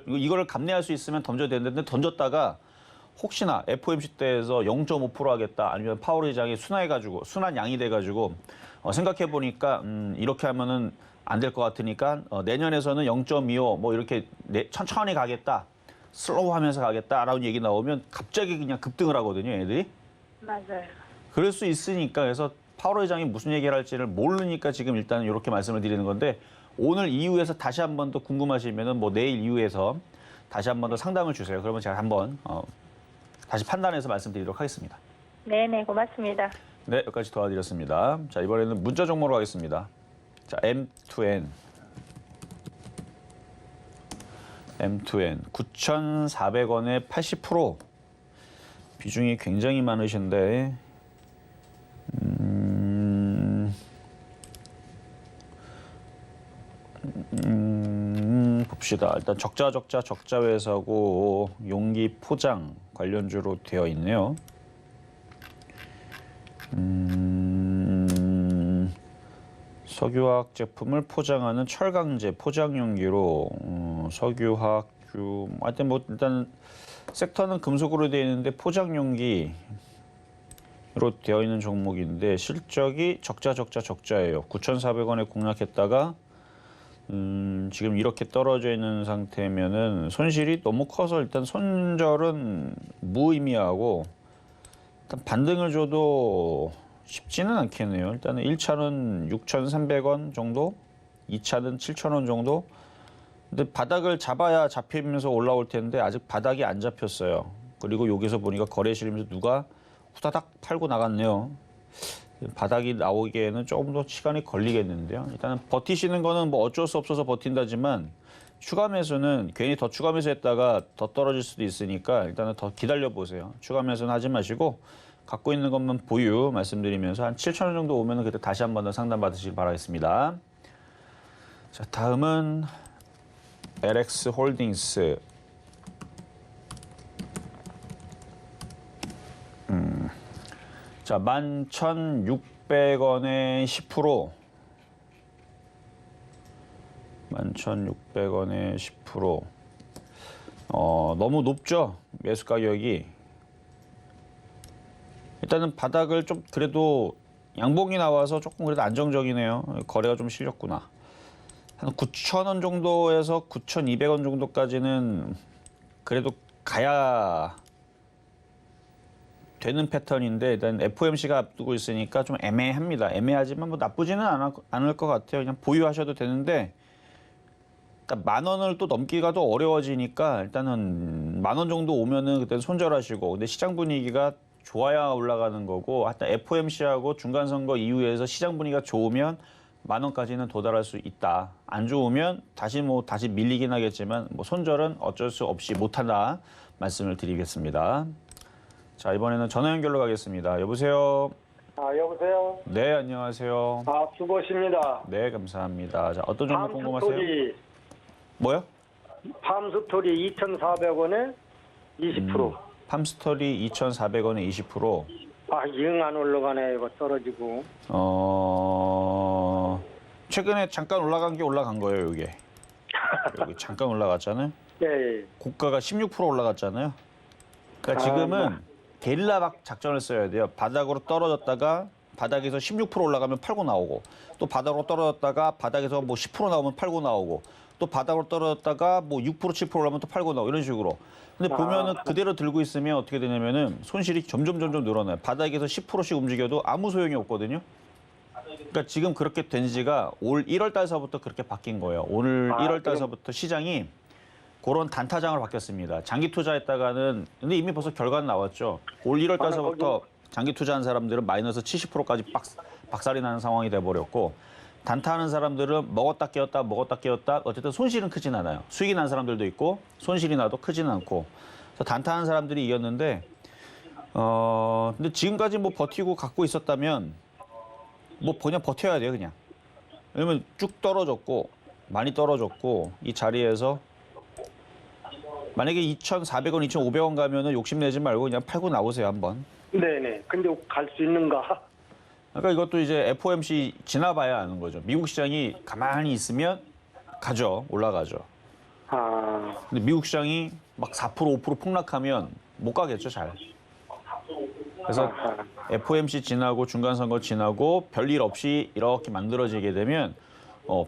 이거를 감내할 수 있으면 던져야 되는데 던졌다가 혹시나 FOMC 때에서 0.5% 하겠다 아니면 파월 의장이 순한 양이 돼가지고 생각해 보니까 이렇게 하면은 안 될 것 같으니까 내년에서는 0.25 뭐 이렇게 천천히 가겠다, 슬로우하면서 가겠다라는 얘기 나오면 갑자기 그냥 급등을 하거든요, 애들이. 맞아요. 그럴 수 있으니까 그래서 파월 의장이 무슨 얘기를 할지를 모르니까 지금 일단 이렇게 말씀을 드리는 건데 오늘 이후에서 다시 한 번 더 궁금하시면은 뭐 내일 이후에서 다시 한 번 더 상담을 주세요. 그러면 제가 한번 다시 판단해서 말씀드리도록 하겠습니다. 네네, 고맙습니다. 네, 여기까지 도와드렸습니다. 자, 이번에는 문자 종목으로 가겠습니다. 자, M2N. M2N 9,400원에 80% 비중이 굉장히 많으신데 봅시다. 일단 적자 회사고 용기 포장 관련주로 되어 있네요. 석유화학 제품을 포장하는 철강제 포장 용기로 석유화학유 하여튼 뭐 일단 섹터는 금속으로 되어 있는데 포장 용기로 되어 있는 종목인데 실적이 적자예요. 9,400원에 공략했다가 지금 이렇게 떨어져 있는 상태면은 손실이 너무 커서 일단 손절은 무의미하고 일단 반등을 줘도 쉽지는 않겠네요. 일단은 1차는 6,300원 정도, 2차는 7,000원 정도. 근데 바닥을 잡아야 잡히면서 올라올 텐데 아직 바닥이 안 잡혔어요. 그리고 여기서 보니까 거래실이면서 누가 후다닥 팔고 나갔네요. 바닥이 나오기에는 조금 더 시간이 걸리겠는데요. 일단은 버티시는 거는 뭐 어쩔 수 없어서 버틴다지만 추가 매수는 괜히 더 추가 매수했다가 더 떨어질 수도 있으니까 일단은 더 기다려 보세요. 추가 매수는 하지 마시고 갖고 있는 것만 보유 말씀드리면서 한 7,000원 정도 오면 그때 다시 한 번 더 상담 받으시길 바라겠습니다. 자, 다음은 LX 홀딩스. 자, 11,600원에 10%. 11,600원에 10%. 너무 높죠? 매수 가격이. 일단은 바닥을 좀 그래도 양봉이 나와서 조금 그래도 안정적이네요. 거래가 좀 실렸구나. 한 9,000원 정도에서 9,200원 정도까지는 그래도 가야 되는 패턴인데 일단 FOMC가 앞두고 있으니까 좀 애매합니다. 애매하지만 뭐 나쁘지는 않을 것 같아요. 그냥 보유하셔도 되는데 만 원을 또 넘기가 더 어려워지니까 일단은 10,000원 정도 오면은 그때 손절하시고 근데 시장 분위기가 좋아야 올라가는 거고 하여튼 FOMC하고 중간선거 이후에서 시장 분위기가 좋으면 10,000원까지는 도달할 수 있다. 안 좋으면 다시 밀리긴 하겠지만 뭐 손절은 어쩔 수 없이 못한다 말씀을 드리겠습니다. 자, 이번에는 전화 연결로 가겠습니다. 여보세요. 여보세요. 네, 안녕하세요. 수고십니다. 네, 감사합니다. 자, 어떤 종목 궁금하세요? 팜스토리, 뭐요? 팜스토리 2,400원에 20%. 팜스토리 2,400원에 20%. 영 안 올라가네. 이거 떨어지고. 최근에 잠깐 올라간 게 올라간 거예요, 이게. 여기 잠깐 올라갔잖아요. 예. 고가가 16% 올라갔잖아요. 그러니까 지금은 게릴라 작전을 써야 돼요. 바닥으로 떨어졌다가 바닥에서 16% 올라가면 팔고 나오고 또 바닥으로 떨어졌다가 바닥에서 뭐 10% 나오면 팔고 나오고 또 바닥으로 떨어졌다가 뭐 6% 7% 올라가면 또 팔고 나오고 이런 식으로. 근데 보면은 그대로 들고 있으면 어떻게 되냐면은 손실이 점점 늘어나요. 바닥에서 10%씩 움직여도 아무 소용이 없거든요. 그러니까 지금 그렇게 된 지가 올 1월 달서부터 그렇게 바뀐 거예요. 오늘 1월 달서부터 시장이 그런 단타장으로 바뀌었습니다. 장기 투자했다가는 근데 이미 벌써 결과는 나왔죠. 올 1월 달서부터 장기 투자한 사람들은 마이너스 70%까지 박살이 나는 상황이 돼버렸고 단타하는 사람들은 먹었다 깨웠다 어쨌든 손실은 크진 않아요. 수익이 난 사람들도 있고 손실이 나도 크지는 않고 그래서 단타하는 사람들이 이겼는데 근데 지금까지 뭐 버티고 갖고 있었다면 뭐 그냥 버텨야 돼요 그냥. 왜냐면 쭉 떨어졌고 많이 떨어졌고 이 자리에서 만약에 2,400원, 2,500원 가면은 욕심내지 말고 그냥 팔고 나오세요 한번. 네네. 근데 갈 수 있는가? 그러니까 이것도 이제 FOMC 지나봐야 아는 거죠. 미국 시장이 가만히 있으면 가죠. 올라가죠. 근데 미국 시장이 막 4%, 5% 폭락하면 못 가겠죠, 잘. 그래서 아하. FOMC 지나고 중간선거 지나고 별일 없이 이렇게 만들어지게 되면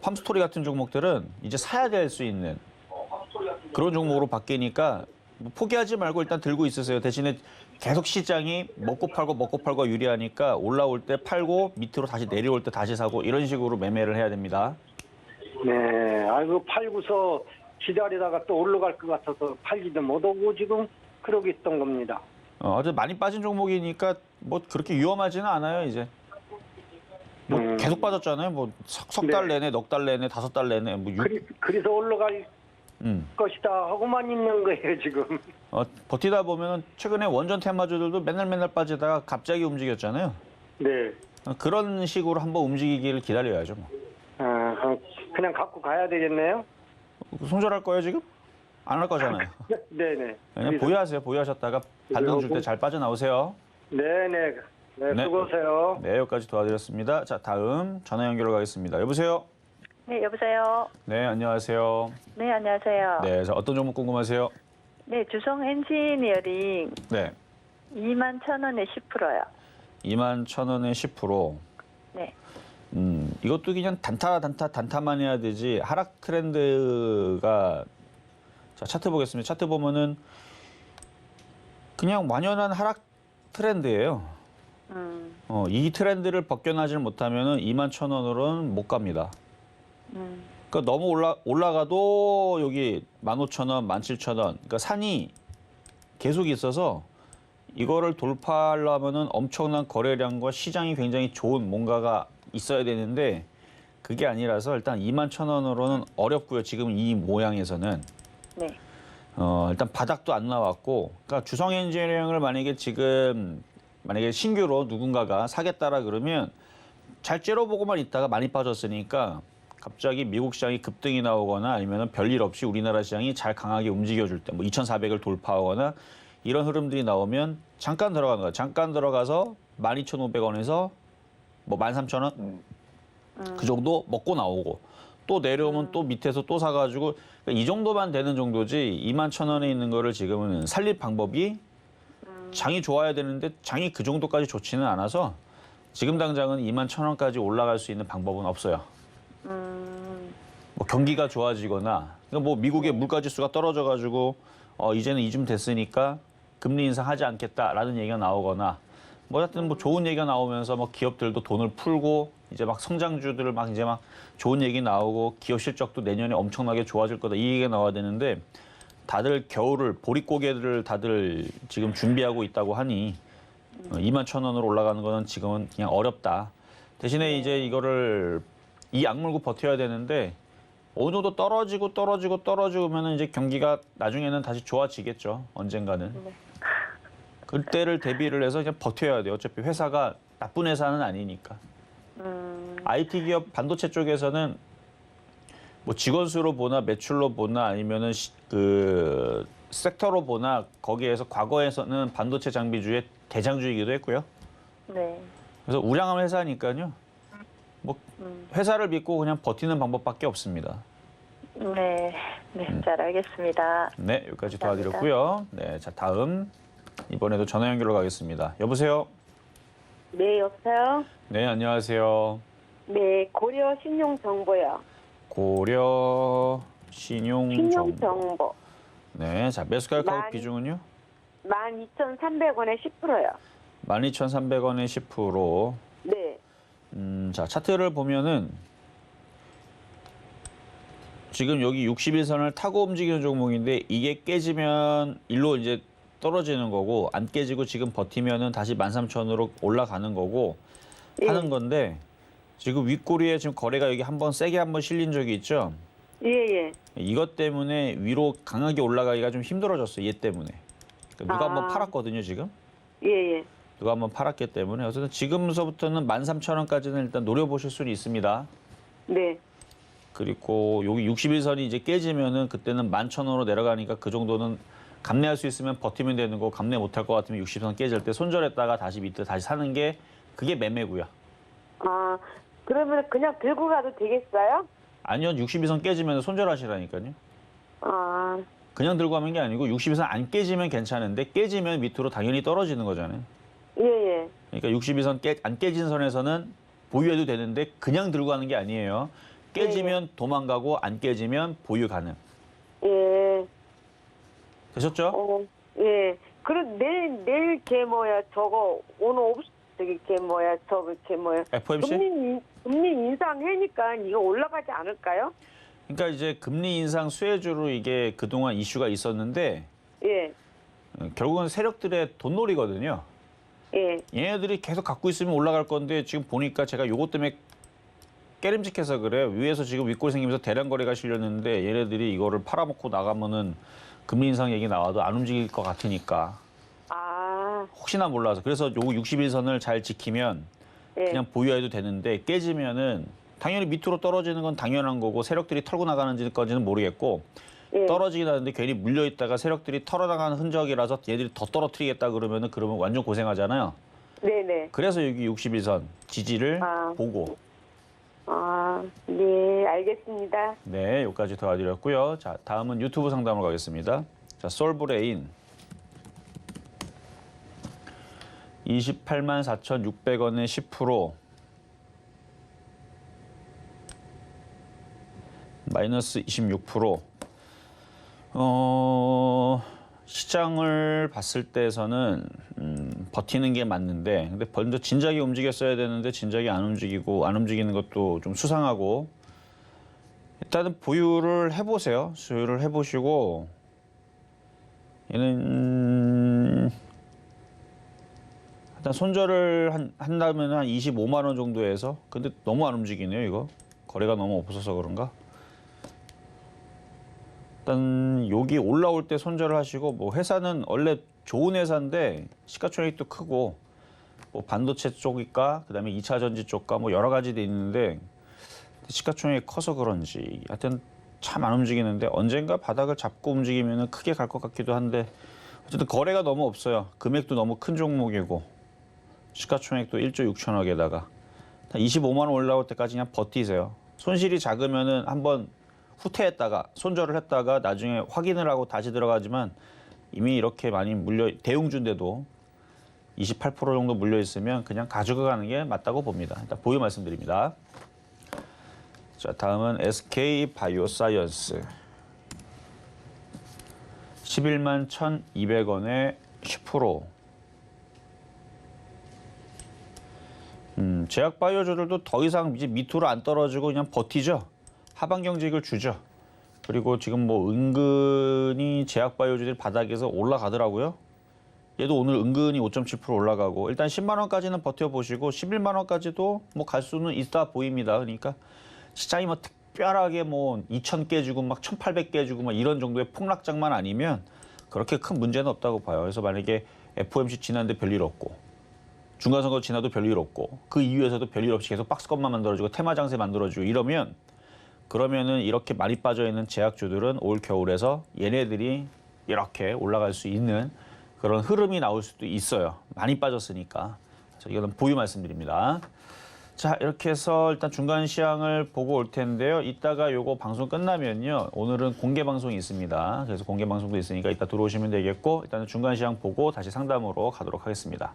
팜스토리 같은 종목들은 이제 사야 될 수 있는 그런 종목으로 바뀌니까 뭐 포기하지 말고 일단 들고 있으세요. 대신에 계속 시장이 먹고 팔고 유리하니까 올라올 때 팔고 밑으로 다시 내려올 때 다시 사고 이런 식으로 매매를 해야 됩니다. 네, 아이고 팔고서 기다리다가 또 올라갈 것 같아서 팔기도 못하고 지금 그러고 있던 겁니다. 아주 많이 빠진 종목이니까 뭐 그렇게 위험하지는 않아요, 이제. 뭐 계속 빠졌잖아요. 뭐 석 달 네. 내내, 넉 달 내내, 5달 내내 뭐 그래서 올라갈 것이다 하고만 있는 거예요 지금. 버티다 보면은 최근에 원전 테마주들도 맨날 빠지다가 갑자기 움직였잖아요. 네. 그런 식으로 한번 움직이기를 기다려야죠. 뭐. 그냥 갖고 가야 되겠네요. 손절할 거예요, 지금? 안 할 거잖아요. 네네. 그냥 보유하세요. 보유하셨다가 반등 줄 때 잘 빠져나오세요. 네네. 네, 네. 수고하세요. 네, 여기까지 도와드렸습니다. 자, 다음 전화 연결로 가겠습니다. 여보세요? 네, 여보세요. 네, 안녕하세요. 네, 안녕하세요. 네, 자, 어떤 종목 궁금하세요? 네, 주성 엔지니어링 네, 21,000원에 10%요. 21,000원에 10%. 네. 이것도 그냥 단타만 해야 되지 하락 트렌드가 자 차트 보겠습니다. 차트 보면은 그냥 완연한 하락 트렌드예요. 이 트렌드를 벗겨나질 못하면은 21,000원으로는 못 갑니다. 그러니까 너무 올라가도 여기 15,000원, 17,000원. 그러니까 산이 계속 있어서 이거를 돌파하려면은 엄청난 거래량과 시장이 굉장히 좋은 뭔가가 있어야 되는데 그게 아니라서 일단 21,000원으로는 어렵고요. 지금 이 모양에서는. 네. 일단 바닥도 안 나왔고, 그러니까 주성 엔지니어링을 만약에 신규로 누군가가 사겠다라 그러면 잘 째려보고만 있다가 많이 빠졌으니까 갑자기 미국 시장이 급등이 나오거나 아니면 별일 없이 우리나라 시장이 잘 강하게 움직여줄 때, 뭐 2,400을 돌파하거나 이런 흐름들이 나오면 잠깐 들어간 거야. 잠깐 들어가서 12,500원에서 뭐 13,000원 그 정도 먹고 나오고 또 내려오면 또 밑에서 또 사가지고 그러니까 이 정도만 되는 정도지 21,000원에 있는 거를 지금은 살릴 방법이 장이 좋아야 되는데 장이 그 정도까지 좋지는 않아서 지금 당장은 21,000원까지 올라갈 수 있는 방법은 없어요. 뭐 경기가 좋아지거나 그러니까 뭐 미국의 물가 지수가 떨어져가지고 이제는 이쯤 됐으니까 금리 인상하지 않겠다라는 얘기가 나오거나 뭐 하여튼 뭐 좋은 얘기가 나오면서 뭐 기업들도 돈을 풀고 이제 막 성장주들을 막 이제 막 좋은 얘기 나오고 기업 실적도 내년에 엄청나게 좋아질 거다 이 얘기가 나와야 되는데 다들 겨울을 보릿고개를 다들 지금 준비하고 있다고 하니 21,000원으로 올라가는 거는 지금은 그냥 어렵다. 대신에 이제 이거를 이 악물고 버텨야 되는데 어느 정도 떨어지면은 이제 경기가 나중에는 다시 좋아지겠죠. 언젠가는. 그때를 대비를 해서 그냥 버텨야 돼요. 어차피 회사가 나쁜 회사는 아니니까. IT 기업 반도체 쪽에서는 뭐 직원 수로 보나 매출로 보나 아니면은 그 섹터로 보나 거기에서 과거에서는 반도체 장비주의 대장주이기도 했고요. 네. 그래서 우량한 회사니까요. 뭐 회사를 믿고 그냥 버티는 방법밖에 없습니다. 네. 네, 잘 알겠습니다. 네, 여기까지 감사합니다. 도와드렸고요. 네, 자 다음 이번에도 전화 연결로 가겠습니다. 여보세요. 네, 여보세요? 네, 안녕하세요. 네, 고려 신용정보요. 고려 신용정보. 신용정보. 네, 자 매수가격 가격 만- 비중은요? 12,300원에 10%요. 12,300원에 10%. 네, 자 차트를 보면은 지금 여기 60일선을 타고 움직이는 종목인데 이게 깨지면 일로 이제 떨어지는 거고 안 깨지고 지금 버티면은 다시 13,000원으로 올라가는 거고 하는 건데 지금 윗꼬리에 지금 거래가 여기 한번 세게 한번 실린 적이 있죠. 예, 예. 이것 때문에 위로 강하게 올라가기가 좀 힘들어졌어요. 얘 때문에. 그러니까 누가 한번 팔았거든요, 지금. 예, 예. 누가 한번 팔았기 때문에 어쨌든 지금서부터는 13,000원까지는 일단 노려보실 수는 있습니다. 네, 그리고 여기 61선이 이제 깨지면은 그때는 11,000원으로 내려가니까 그 정도는 감내할 수 있으면 버티면 되는 거 감내 못할 것 같으면 60선 깨질 때 손절했다가 다시 밑에 다시 사는 게 그게 매매고요. 아, 그러면 그냥 들고 가도 되겠어요? 아니요, 62선 깨지면 손절하시라니까요. 아, 그냥 들고 가는 게 아니고 60이선 안 깨지면 괜찮은데 깨지면 밑으로 당연히 떨어지는 거잖아요. 예, 예. 그러니까 62선 안 깨진 선에서는 보유해도 되는데 그냥 들고 가는 게 아니에요. 깨지면 도망가고 안 깨지면 보유 가능. 예. 되셨죠? 예. 그럼 내일 걔 뭐야, 저거, 오늘 저기 걔 뭐야, 저거 걔 뭐야. FOMC? 금리 인상해니까 이거 올라가지 않을까요? 그러니까 이제 금리 인상 수혜주로 이게 그동안 이슈가 있었는데 예. 결국은 세력들의 돈놀이거든요. 예. 얘네들이 계속 갖고 있으면 올라갈 건데 지금 보니까 제가 요것 때문에 깨름직해서 그래요. 위에서 지금 윗골 생기면서 대량 거래가 실렸는데 얘네들이 이거를 팔아먹고 나가면은 금리 인상 얘기 나와도 안 움직일 것 같으니까 아. 혹시나 몰라서 그래서 요 61선을 잘 지키면 예. 그냥 보유해도 되는데 깨지면은 당연히 밑으로 떨어지는 건 당연한 거고 세력들이 털고 나가는지까지는 모르겠고 예. 떨어지긴 하는데 괜히 물려 있다가 세력들이 털어나가는 흔적이라서 얘들이 더 떨어뜨리겠다 그러면 완전 고생하잖아요. 네네. 그래서 여기 61선 지지를 아. 보고 아, 네, 알겠습니다. 네, 여기까지 도와드렸고요. 자, 다음은 유튜브 상담으로 가겠습니다. 자, 솔브레인 284,600원에 10% 마이너스 26%. 시장을 봤을 때에서는 버티는 게 맞는데 근데 먼저 진작에 움직였어야 되는데 진작에 안 움직이는 것도 좀 수상하고 일단은 보유를 해보세요. 소유를 해보시고 얘는 일단 손절을 한다면 한 25만 원 정도에서 근데 너무 안 움직이네요. 이거 거래가 너무 없어서 그런가? 일단 여기 올라올 때 손절을 하시고 뭐 회사는 원래 좋은 회사인데 시가총액도 크고 뭐 반도체 쪽일까 그다음에 2차 전지 쪽과 뭐 여러 가지 돼 있는데 시가총액이 커서 그런지 하여튼 참 안 움직이는데 언젠가 바닥을 잡고 움직이면 크게 갈 것 같기도 한데 어쨌든 거래가 너무 없어요. 금액도 너무 큰 종목이고 시가총액도 1조 6천억에다가 25만 원 올라올 때까지 그냥 버티세요. 손실이 작으면은 한번 후퇴했다가 손절을 했다가 나중에 확인을 하고 다시 들어가지만 이미 이렇게 많이 대웅주인데도 28% 정도 물려 있으면 그냥 가지고 가는 게 맞다고 봅니다. 일단 보유 말씀드립니다. 자, 다음은 SK 바이오사이언스 11만 1,200원에 10%. 제약 바이오주들도 더 이상 이제 밑으로 안 떨어지고 그냥 버티죠. 하방 경직을 주죠. 그리고 지금 뭐 은근히 제약 바이오주들 바닥에서 올라가더라고요. 얘도 오늘 은근히 5.7% 올라가고 일단 10만 원까지는 버텨보시고 11만 원까지도 뭐 갈 수는 있다 보입니다. 그러니까 시장이 뭐 특별하게 뭐 2,000개 주고 막 1,800개 주고 막 이런 정도의 폭락장만 아니면 그렇게 큰 문제는 없다고 봐요. 그래서 만약에 FOMC 지났는데 별일 없고 중간선거 지나도 별일 없고 그 이후에서도 별일 없이 계속 박스권만 만들어주고 테마 장세 만들어주고 이러면 그러면은 이렇게 많이 빠져있는 제약주들은 올 겨울에서 얘네들이 이렇게 올라갈 수 있는 그런 흐름이 나올 수도 있어요. 많이 빠졌으니까. 그래서 이거는 보유 말씀드립니다. 자, 이렇게 해서 일단 중간 시황을 보고 올 텐데요. 이따가 요거 방송 끝나면요. 오늘은 공개 방송이 있습니다. 그래서 공개 방송도 있으니까 이따 들어오시면 되겠고 일단은 중간 시황 보고 다시 상담으로 가도록 하겠습니다.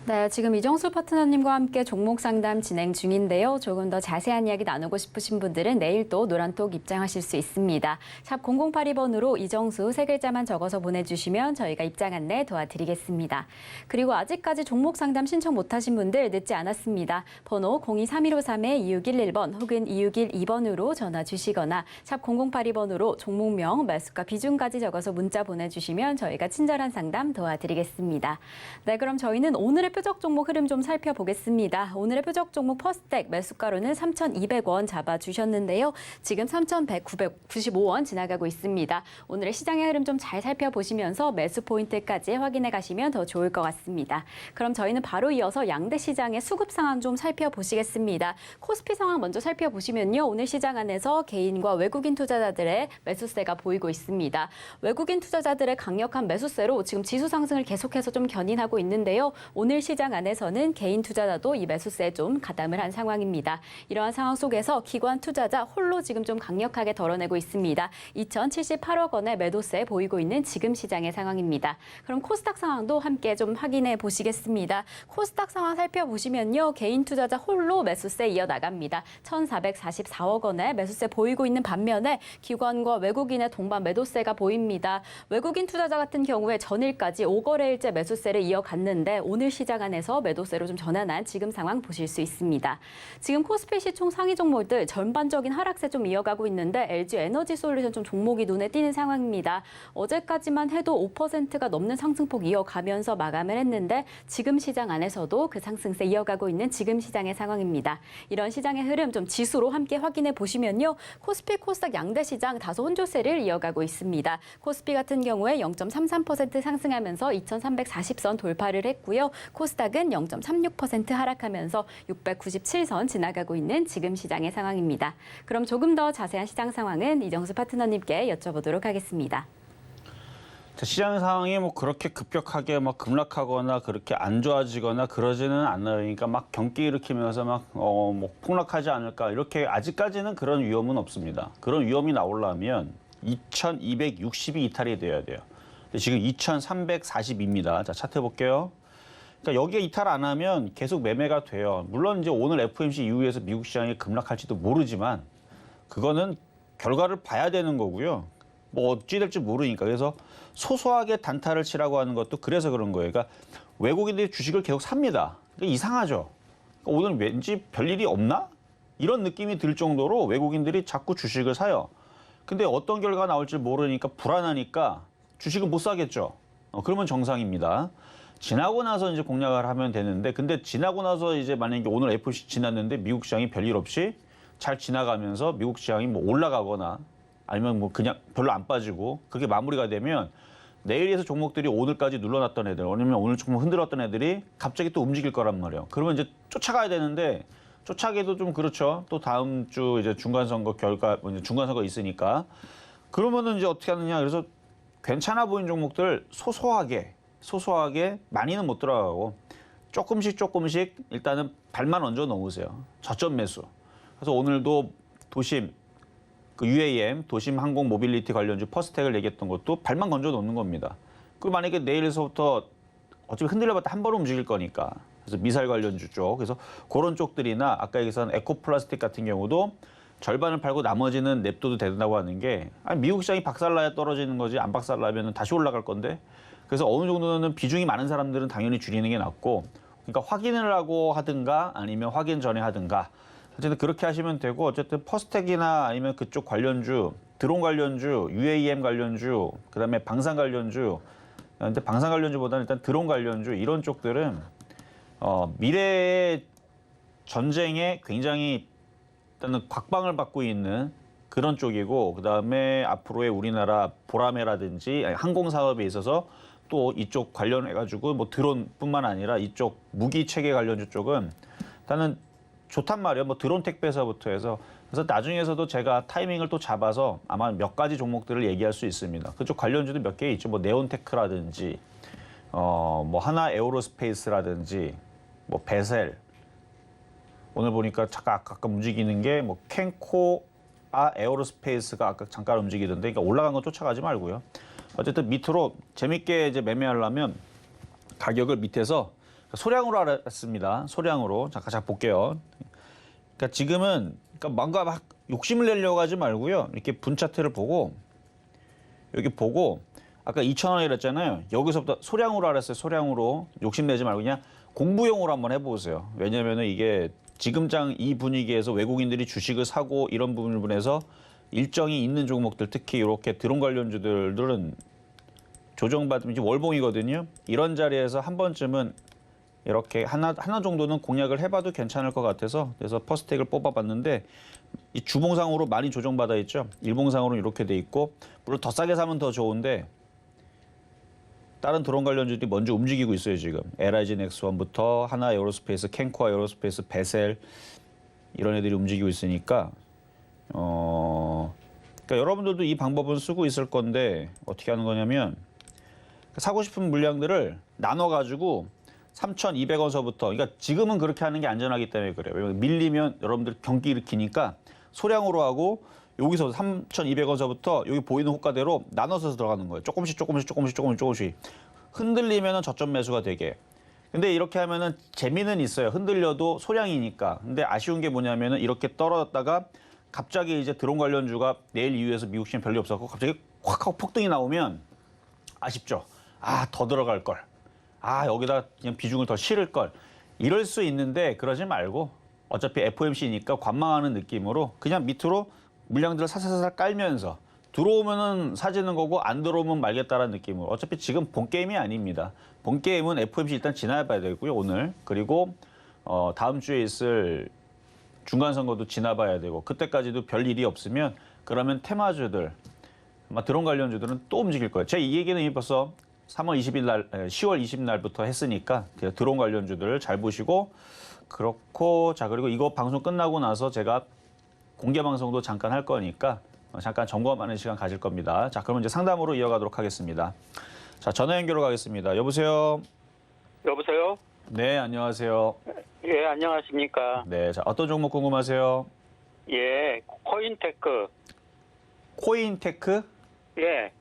네, 지금 이정수 파트너님과 함께 종목 상담 진행 중인데요. 조금 더 자세한 이야기 나누고 싶으신 분들은 내일 또 노란톡 입장하실 수 있습니다. 샵 0082번으로 이정수 세 글자만 적어서 보내주시면 저희가 입장 안내 도와드리겠습니다. 그리고 아직까지 종목 상담 신청 못하신 분들 늦지 않았습니다. 번호 023153-2611번 혹은 2612번으로 전화 주시거나 샵 0082번으로 종목명, 매수가, 비중까지 적어서 문자 보내주시면 저희가 친절한 상담 도와드리겠습니다. 네, 그럼 저희는 오늘의 표적 종목 흐름 좀 살펴보겠습니다. 오늘의 표적 종목 퍼스텍 매수가로는 3,200원 잡아주셨는데요. 지금 3,195원 지나가고 있습니다. 오늘의 시장의 흐름 좀 잘 살펴보시면서 매수 포인트까지 확인해 가시면 더 좋을 것 같습니다. 그럼 저희는 바로 이어서 양대 시장의 수급 상황 좀 살펴보시겠습니다. 코스피 상황 먼저 살펴보시면요. 오늘 시장 안에서 개인과 외국인 투자자들의 매수세가 보이고 있습니다. 외국인 투자자들의 강력한 매수세로 지금 지수 상승을 계속해서 좀 견인하고 있는데요. 오늘 시장 안에서는 개인 투자자도 이 매수세에 좀 가담을 한 상황입니다. 이러한 상황 속에서 기관 투자자 홀로 지금 좀 강력하게 덜어내고 있습니다. 2,078억 원의 매도세 보이고 있는 지금 시장의 상황입니다. 그럼 코스닥 상황도 함께 좀 확인해 보시겠습니다. 코스닥 상황 살펴보시면요. 개인 투자자 홀로 매수세 이어나갑니다. 1,444억 원의 매수세 보이고 있는 반면에 기관과 외국인의 동반 매도세가 보입니다. 외국인 투자자 같은 경우에 전일까지 5거래일째 매수세를 이어갔는데 오늘 시장 안에서 매도세로 좀 전환한 지금 상황 보실 수 있습니다. 지금 코스피 시총 상위 종목들 전반적인 하락세 좀 이어가고 있는데 LG 에너지 솔루션 좀 종목이 눈에 띄는 상황입니다. 어제까지만 해도 5%가 넘는 상승폭 이어가면서 마감을 했는데 지금 시장 안에서도 그 상승세 이어가고 있는 지금 시장의 상황입니다. 이런 시장의 흐름 좀 지수로 함께 확인해 보시면요. 코스피, 코스닥 양대 시장 다소 혼조세를 이어가고 있습니다. 코스피 같은 경우에 0.33% 상승하면서 2,340선 돌파를 했고요. 코스닥은 0.36% 하락하면서 697선 지나가고 있는 지금 시장의 상황입니다. 그럼 조금 더 자세한 시장 상황은 이정수 파트너님께 여쭤보도록 하겠습니다. 자, 시장 상황이 뭐 그렇게 급격하게 막 급락하거나 그렇게 안 좋아지거나 그러지는 않아요. 그러니까 막 경기 일으키면서 뭐 폭락하지 않을까 이렇게 아직까지는 그런 위험은 없습니다. 그런 위험이 나오려면 2,260이 이탈이 돼야 돼요. 근데 지금 2,340입니다. 자, 차트 볼게요. 그러니까 여기에 이탈 안 하면 계속 매매가 돼요. 물론 이제 오늘 FOMC 이후에서 미국 시장이 급락할지도 모르지만 그거는 결과를 봐야 되는 거고요. 뭐 어찌 될지 모르니까. 그래서 소소하게 단타를 치라고 하는 것도 그래서 그런 거예요. 그러니까 외국인들이 주식을 계속 삽니다. 그러니까 이상하죠. 그러니까 오늘 왠지 별일이 없나? 이런 느낌이 들 정도로 외국인들이 자꾸 주식을 사요. 근데 어떤 결과가 나올지 모르니까 불안하니까 주식은 못 사겠죠. 그러면 정상입니다. 지나고 나서 이제 공략을 하면 되는데, 근데 지나고 나서 이제 만약에 오늘 FOMC 지났는데 미국 시장이 별일 없이 잘 지나가면서 미국 시장이 뭐 올라가거나 아니면 뭐 그냥 별로 안 빠지고 그게 마무리가 되면 내일에서 종목들이 오늘까지 눌러놨던 애들, 아니면 오늘 조금 흔들었던 애들이 갑자기 또 움직일 거란 말이에요. 그러면 이제 쫓아가야 되는데 쫓아가기도 좀 그렇죠. 또 다음 주 이제 중간선거 결과, 중간선거 있으니까. 그러면은 이제 어떻게 하느냐. 그래서 괜찮아 보이는 종목들 소소하게 많이는 못 들어가고 조금씩 일단은 발만 얹어 놓으세요. 저점 매수. 그래서 오늘도 도심, 그 UAM, 도심 항공 모빌리티 관련주 퍼스텍을 얘기했던 것도 발만 건져 놓는 겁니다. 그리고 만약에 내일에서부터 어차피 흔들려봤다 한 번 움직일 거니까. 그래서 미사일 관련주 쪽. 그래서 그런 쪽들이나 아까 얘기한 에코플라스틱 같은 경우도 절반을 팔고 나머지는 냅둬도 된다고 하는 게, 아니 미국 시장이 박살나야 떨어지는 거지 안 박살나면 다시 올라갈 건데. 그래서 어느 정도는 비중이 많은 사람들은 당연히 줄이는 게 낫고, 그러니까 확인을 하고 하든가 아니면 확인 전에 하든가 어쨌든 그렇게 하시면 되고, 어쨌든 퍼스텍이나 아니면 그쪽 관련주, 드론 관련주, UAM 관련주, 그다음에 방산 관련주, 근데 방산 관련주보다는 일단 드론 관련주 이런 쪽들은 미래의 전쟁에 굉장히 일단은 각방을 받고 있는 그런 쪽이고, 그다음에 앞으로의 우리나라 보라매라든지 항공 사업에 있어서 또 이쪽 관련해가지고 뭐 드론뿐만 아니라 이쪽 무기 체계 관련주 쪽은 일단은 좋단 말이에요. 뭐 드론 택배사부터 해서. 그래서 나중에서도 제가 타이밍을 또 잡아서 아마 몇 가지 종목들을 얘기할 수 있습니다. 그쪽 관련주도 몇 개 있죠. 뭐 네온테크라든지, 뭐 하나 에어로스페이스라든지, 뭐 베셀. 오늘 보니까 아까 움직이는 게 뭐 캔코아 에어로스페이스가 아까 잠깐 움직이던데, 그러니까 올라간 거 쫓아가지 말고요. 어쨌든 밑으로 재밌게 이제 매매하려면 가격을 밑에서 소량으로 알았습니다. 소량으로. 잠깐 볼게요. 그러니까 지금은 뭔가 막 욕심을 내려고 하지 말고요. 이렇게 분 차트를 보고, 여기 보고, 아까 2,000원이라 했잖아요. 여기서부터 소량으로 알았어요. 소량으로. 욕심내지 말고 그냥 공부용으로 한번 해보세요. 왜냐면은 이게 지금장 이 분위기에서 외국인들이 주식을 사고 이런 부분에서 일정이 있는 종목들, 특히 이렇게 드론 관련주들은 조정받으면 이제 월봉이거든요. 이런 자리에서 한 번쯤은 이렇게 하나 정도는 공략을 해봐도 괜찮을 것 같아서, 그래서 퍼스텍을 뽑아봤는데 이 주봉상으로 많이 조정받아 있죠. 일봉상으로 이렇게 돼 있고, 물론 더 싸게 사면 더 좋은데 다른 드론 관련주들이 먼저 움직이고 있어요. 지금 LIG 넥스원부터 하나 에어로스페이스, 캔코아 에어로스페이스, 베셀 이런 애들이 움직이고 있으니까 그러니까 여러분들도 이 방법은 쓰고 있을 건데, 어떻게 하는 거냐면 사고 싶은 물량들을 나눠가지고 3,200원서부터, 그러니까 지금은 그렇게 하는 게 안전하기 때문에 그래요. 왜냐면 밀리면 여러분들 경기 일으키니까 소량으로 하고 여기서 3,200원서부터 여기 보이는 호가대로 나눠서 들어가는 거예요. 조금씩 흔들리면은 저점 매수가 되게. 근데 이렇게 하면은 재미는 있어요. 흔들려도 소량이니까. 근데 아쉬운 게 뭐냐면은 이렇게 떨어졌다가 갑자기 이제 드론 관련주가 내일 이후에서 미국 시장 별일 없었고 갑자기 확 하고 폭등이 나오면 아쉽죠. 아, 더 들어갈 걸. 아, 여기다 그냥 비중을 더 실을 걸. 이럴 수 있는데 그러지 말고 어차피 FOMC니까 관망하는 느낌으로 그냥 밑으로 물량들을 사사사사 깔면서 들어오면은 사지는 거고 안 들어오면 말겠다라는 느낌으로. 어차피 지금 본 게임이 아닙니다. 본 게임은 FOMC 일단 지나봐야 되고요, 오늘. 그리고 다음 주에 있을 중간선거도 지나봐야 되고 그때까지도 별 일이 없으면 그러면 테마주들, 아마 드론 관련주들은 또 움직일 거예요. 제가 이 얘기는 이미 벌써 3월 20일 날, 10월 20일 날부터 했으니까 드론 관련주들 잘 보시고 그렇고 자 그리고 이거 방송 끝나고 나서 제가 공개 방송도 잠깐 할 거니까 잠깐 점검하는 시간 가질 겁니다. 자, 그러면 이제 상담으로 이어가도록 하겠습니다. 자, 전화 연결로 가겠습니다. 여보세요? 여보세요? 네, 안녕하세요. 예, 안녕하십니까? 네, 자, 어떤 종목 궁금하세요? 예, 코인테크. 코인테크? 예,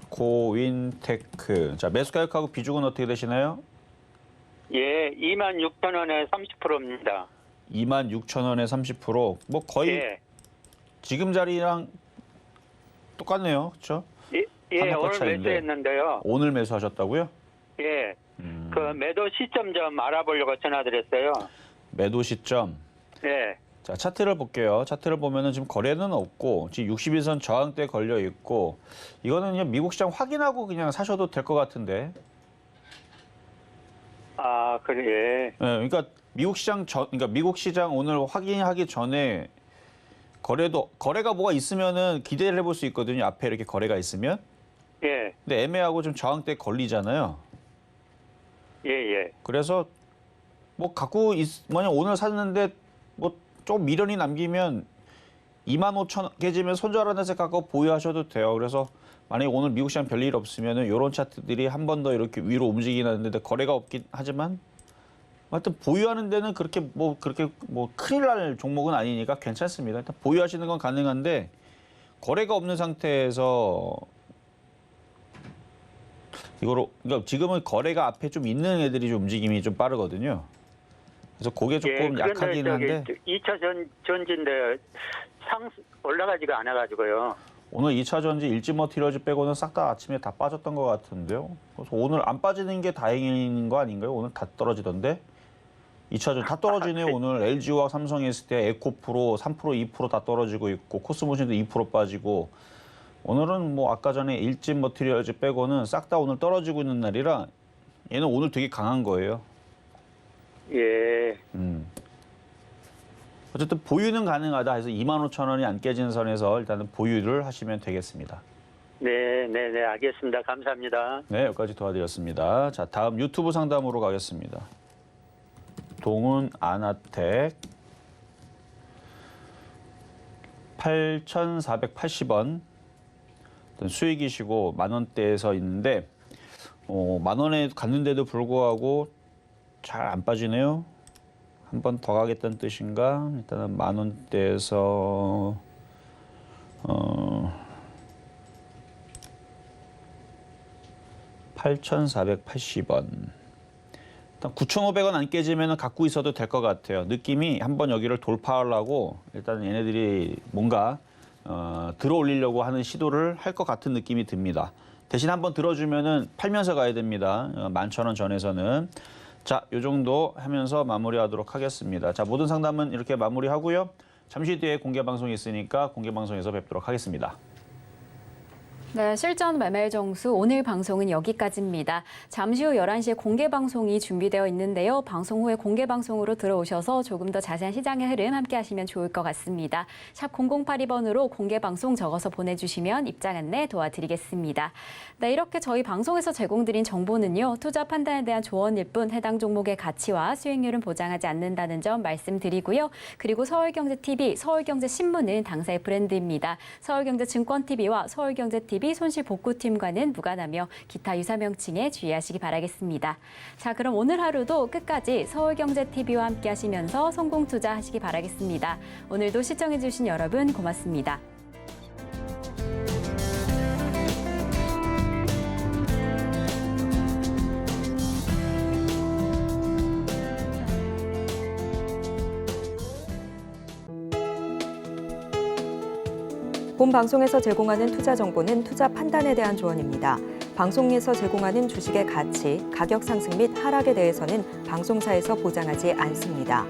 코인테크. 자, 매수 가격하고 비중은 어떻게 되시나요? 예, 26,000원에 30%입니다. 26,000원에 30%. 뭐 거의 예, 지금 자리랑 똑같네요. 그렇죠? 예, 한번 오늘 차이인데. 매수했는데요. 오늘 매수하셨다고요? 예, 그 매도 시점 좀 알아보려고 전화드렸어요. 매도 시점. 예, 자, 차트를 볼게요. 차트를 보면은 지금 거래는 없고 지금 60일선 저항대 걸려 있고 이거는 그냥 미국 시장 확인하고 그냥 사셔도 될 것 같은데. 아, 그래. 예, 그러니까 그러니까 미국 시장 오늘 확인하기 전에 거래가 뭐가 있으면은 기대를 해볼 수 있거든요. 앞에 이렇게 거래가 있으면. 예, 근데 애매하고 좀 저항대 걸리잖아요. 예, 예. 그래서 뭐 만약 오늘 샀는데 뭐 좀 미련이 남기면 25,000원 깨지면 손절하는 갖고 보유하셔도 돼요. 그래서 만약에 오늘 미국 시장 별일 없으면은 이런 차트들이 한 번 더 이렇게 위로 움직이긴 하는데 거래가 없긴 하지만 하여튼 보유하는 데는 그렇게 뭐 큰일 날 종목은 아니니까 괜찮습니다. 일단 보유하시는 건 가능한데 거래가 없는 상태에서 그러니까 지금은 거래가 앞에 좀 있는 애들이 좀 움직임이 좀 빠르거든요. 그래서 그게 조금 약하긴 한데 2차 전지인데 올라가지가 않아가지고요. 오늘 2차 전지 일지 머티리얼즈 빼고는 싹 다 아침에 다 빠졌던 것 같은데요. 그래서 오늘 안 빠지는 게 다행인 거 아닌가요? 오늘 다 떨어지던데. 2차 전지 다 떨어지네요. 오늘 LG화학, 삼성, SDI, 에코프로 3%, 2% 다 떨어지고 있고 코스모신도 2% 빠지고 오늘은 뭐 아까 전에 일진 머티리얼즈 빼고는 싹 다 오늘 떨어지고 있는 날이라 얘는 오늘 되게 강한 거예요. 예, 어쨌든 보유는 가능하다 해서 25,000원이 안 깨지는 선에서 일단은 보유를 하시면 되겠습니다. 네, 네, 네, 알겠습니다. 감사합니다. 네, 여기까지 도와드렸습니다. 자, 다음 유튜브 상담으로 가겠습니다. 동훈 아나텍 8,480원 수익이시고 만원대에서 있는데 만원에 갔는데도 불구하고 잘 안 빠지네요. 한 번 더 가겠다는 뜻인가? 일단은 만원대에서 8,480원. 일단 9,500원 안 깨지면 갖고 있어도 될 것 같아요. 느낌이 한번 여기를 돌파하려고 일단 얘네들이 뭔가 들어 올리려고 하는 시도를 할 것 같은 느낌이 듭니다. 대신 한번 들어주면은 팔면서 가야 됩니다. 11,000원 전에서는. 자, 요 정도 하면서 마무리하도록 하겠습니다. 자, 모든 상담은 이렇게 마무리하고요. 잠시 뒤에 공개 방송이 있으니까 공개 방송에서 뵙도록 하겠습니다. 네, 실전 매매 정수 오늘 방송은 여기까지입니다. 잠시 후 11시에 공개 방송이 준비되어 있는데요. 방송 후에 공개 방송으로 들어오셔서 조금 더 자세한 시장의 흐름 함께 하시면 좋을 것 같습니다. 샵 0082번으로 공개 방송 적어서 보내주시면 입장 안내 도와드리겠습니다. 네, 이렇게 저희 방송에서 제공드린 정보는요. 투자 판단에 대한 조언일 뿐 해당 종목의 가치와 수익률은 보장하지 않는다는 점 말씀드리고요. 그리고 서울경제TV, 서울경제신문은 당사의 브랜드입니다. 서울경제증권TV와 서울경제TV 대비 손실복구팀과는 무관하며 기타 유사 명칭에 주의하시기 바라겠습니다. 자, 그럼 오늘 하루도 끝까지 서울경제TV와 함께 하시면서 성공투자하시기 바라겠습니다. 오늘도 시청해주신 여러분 고맙습니다. 본 방송에서 제공하는 투자 정보는 투자 판단에 대한 조언입니다. 방송에서 제공하는 주식의 가치, 가격 상승 및 하락에 대해서는 방송사에서 보장하지 않습니다.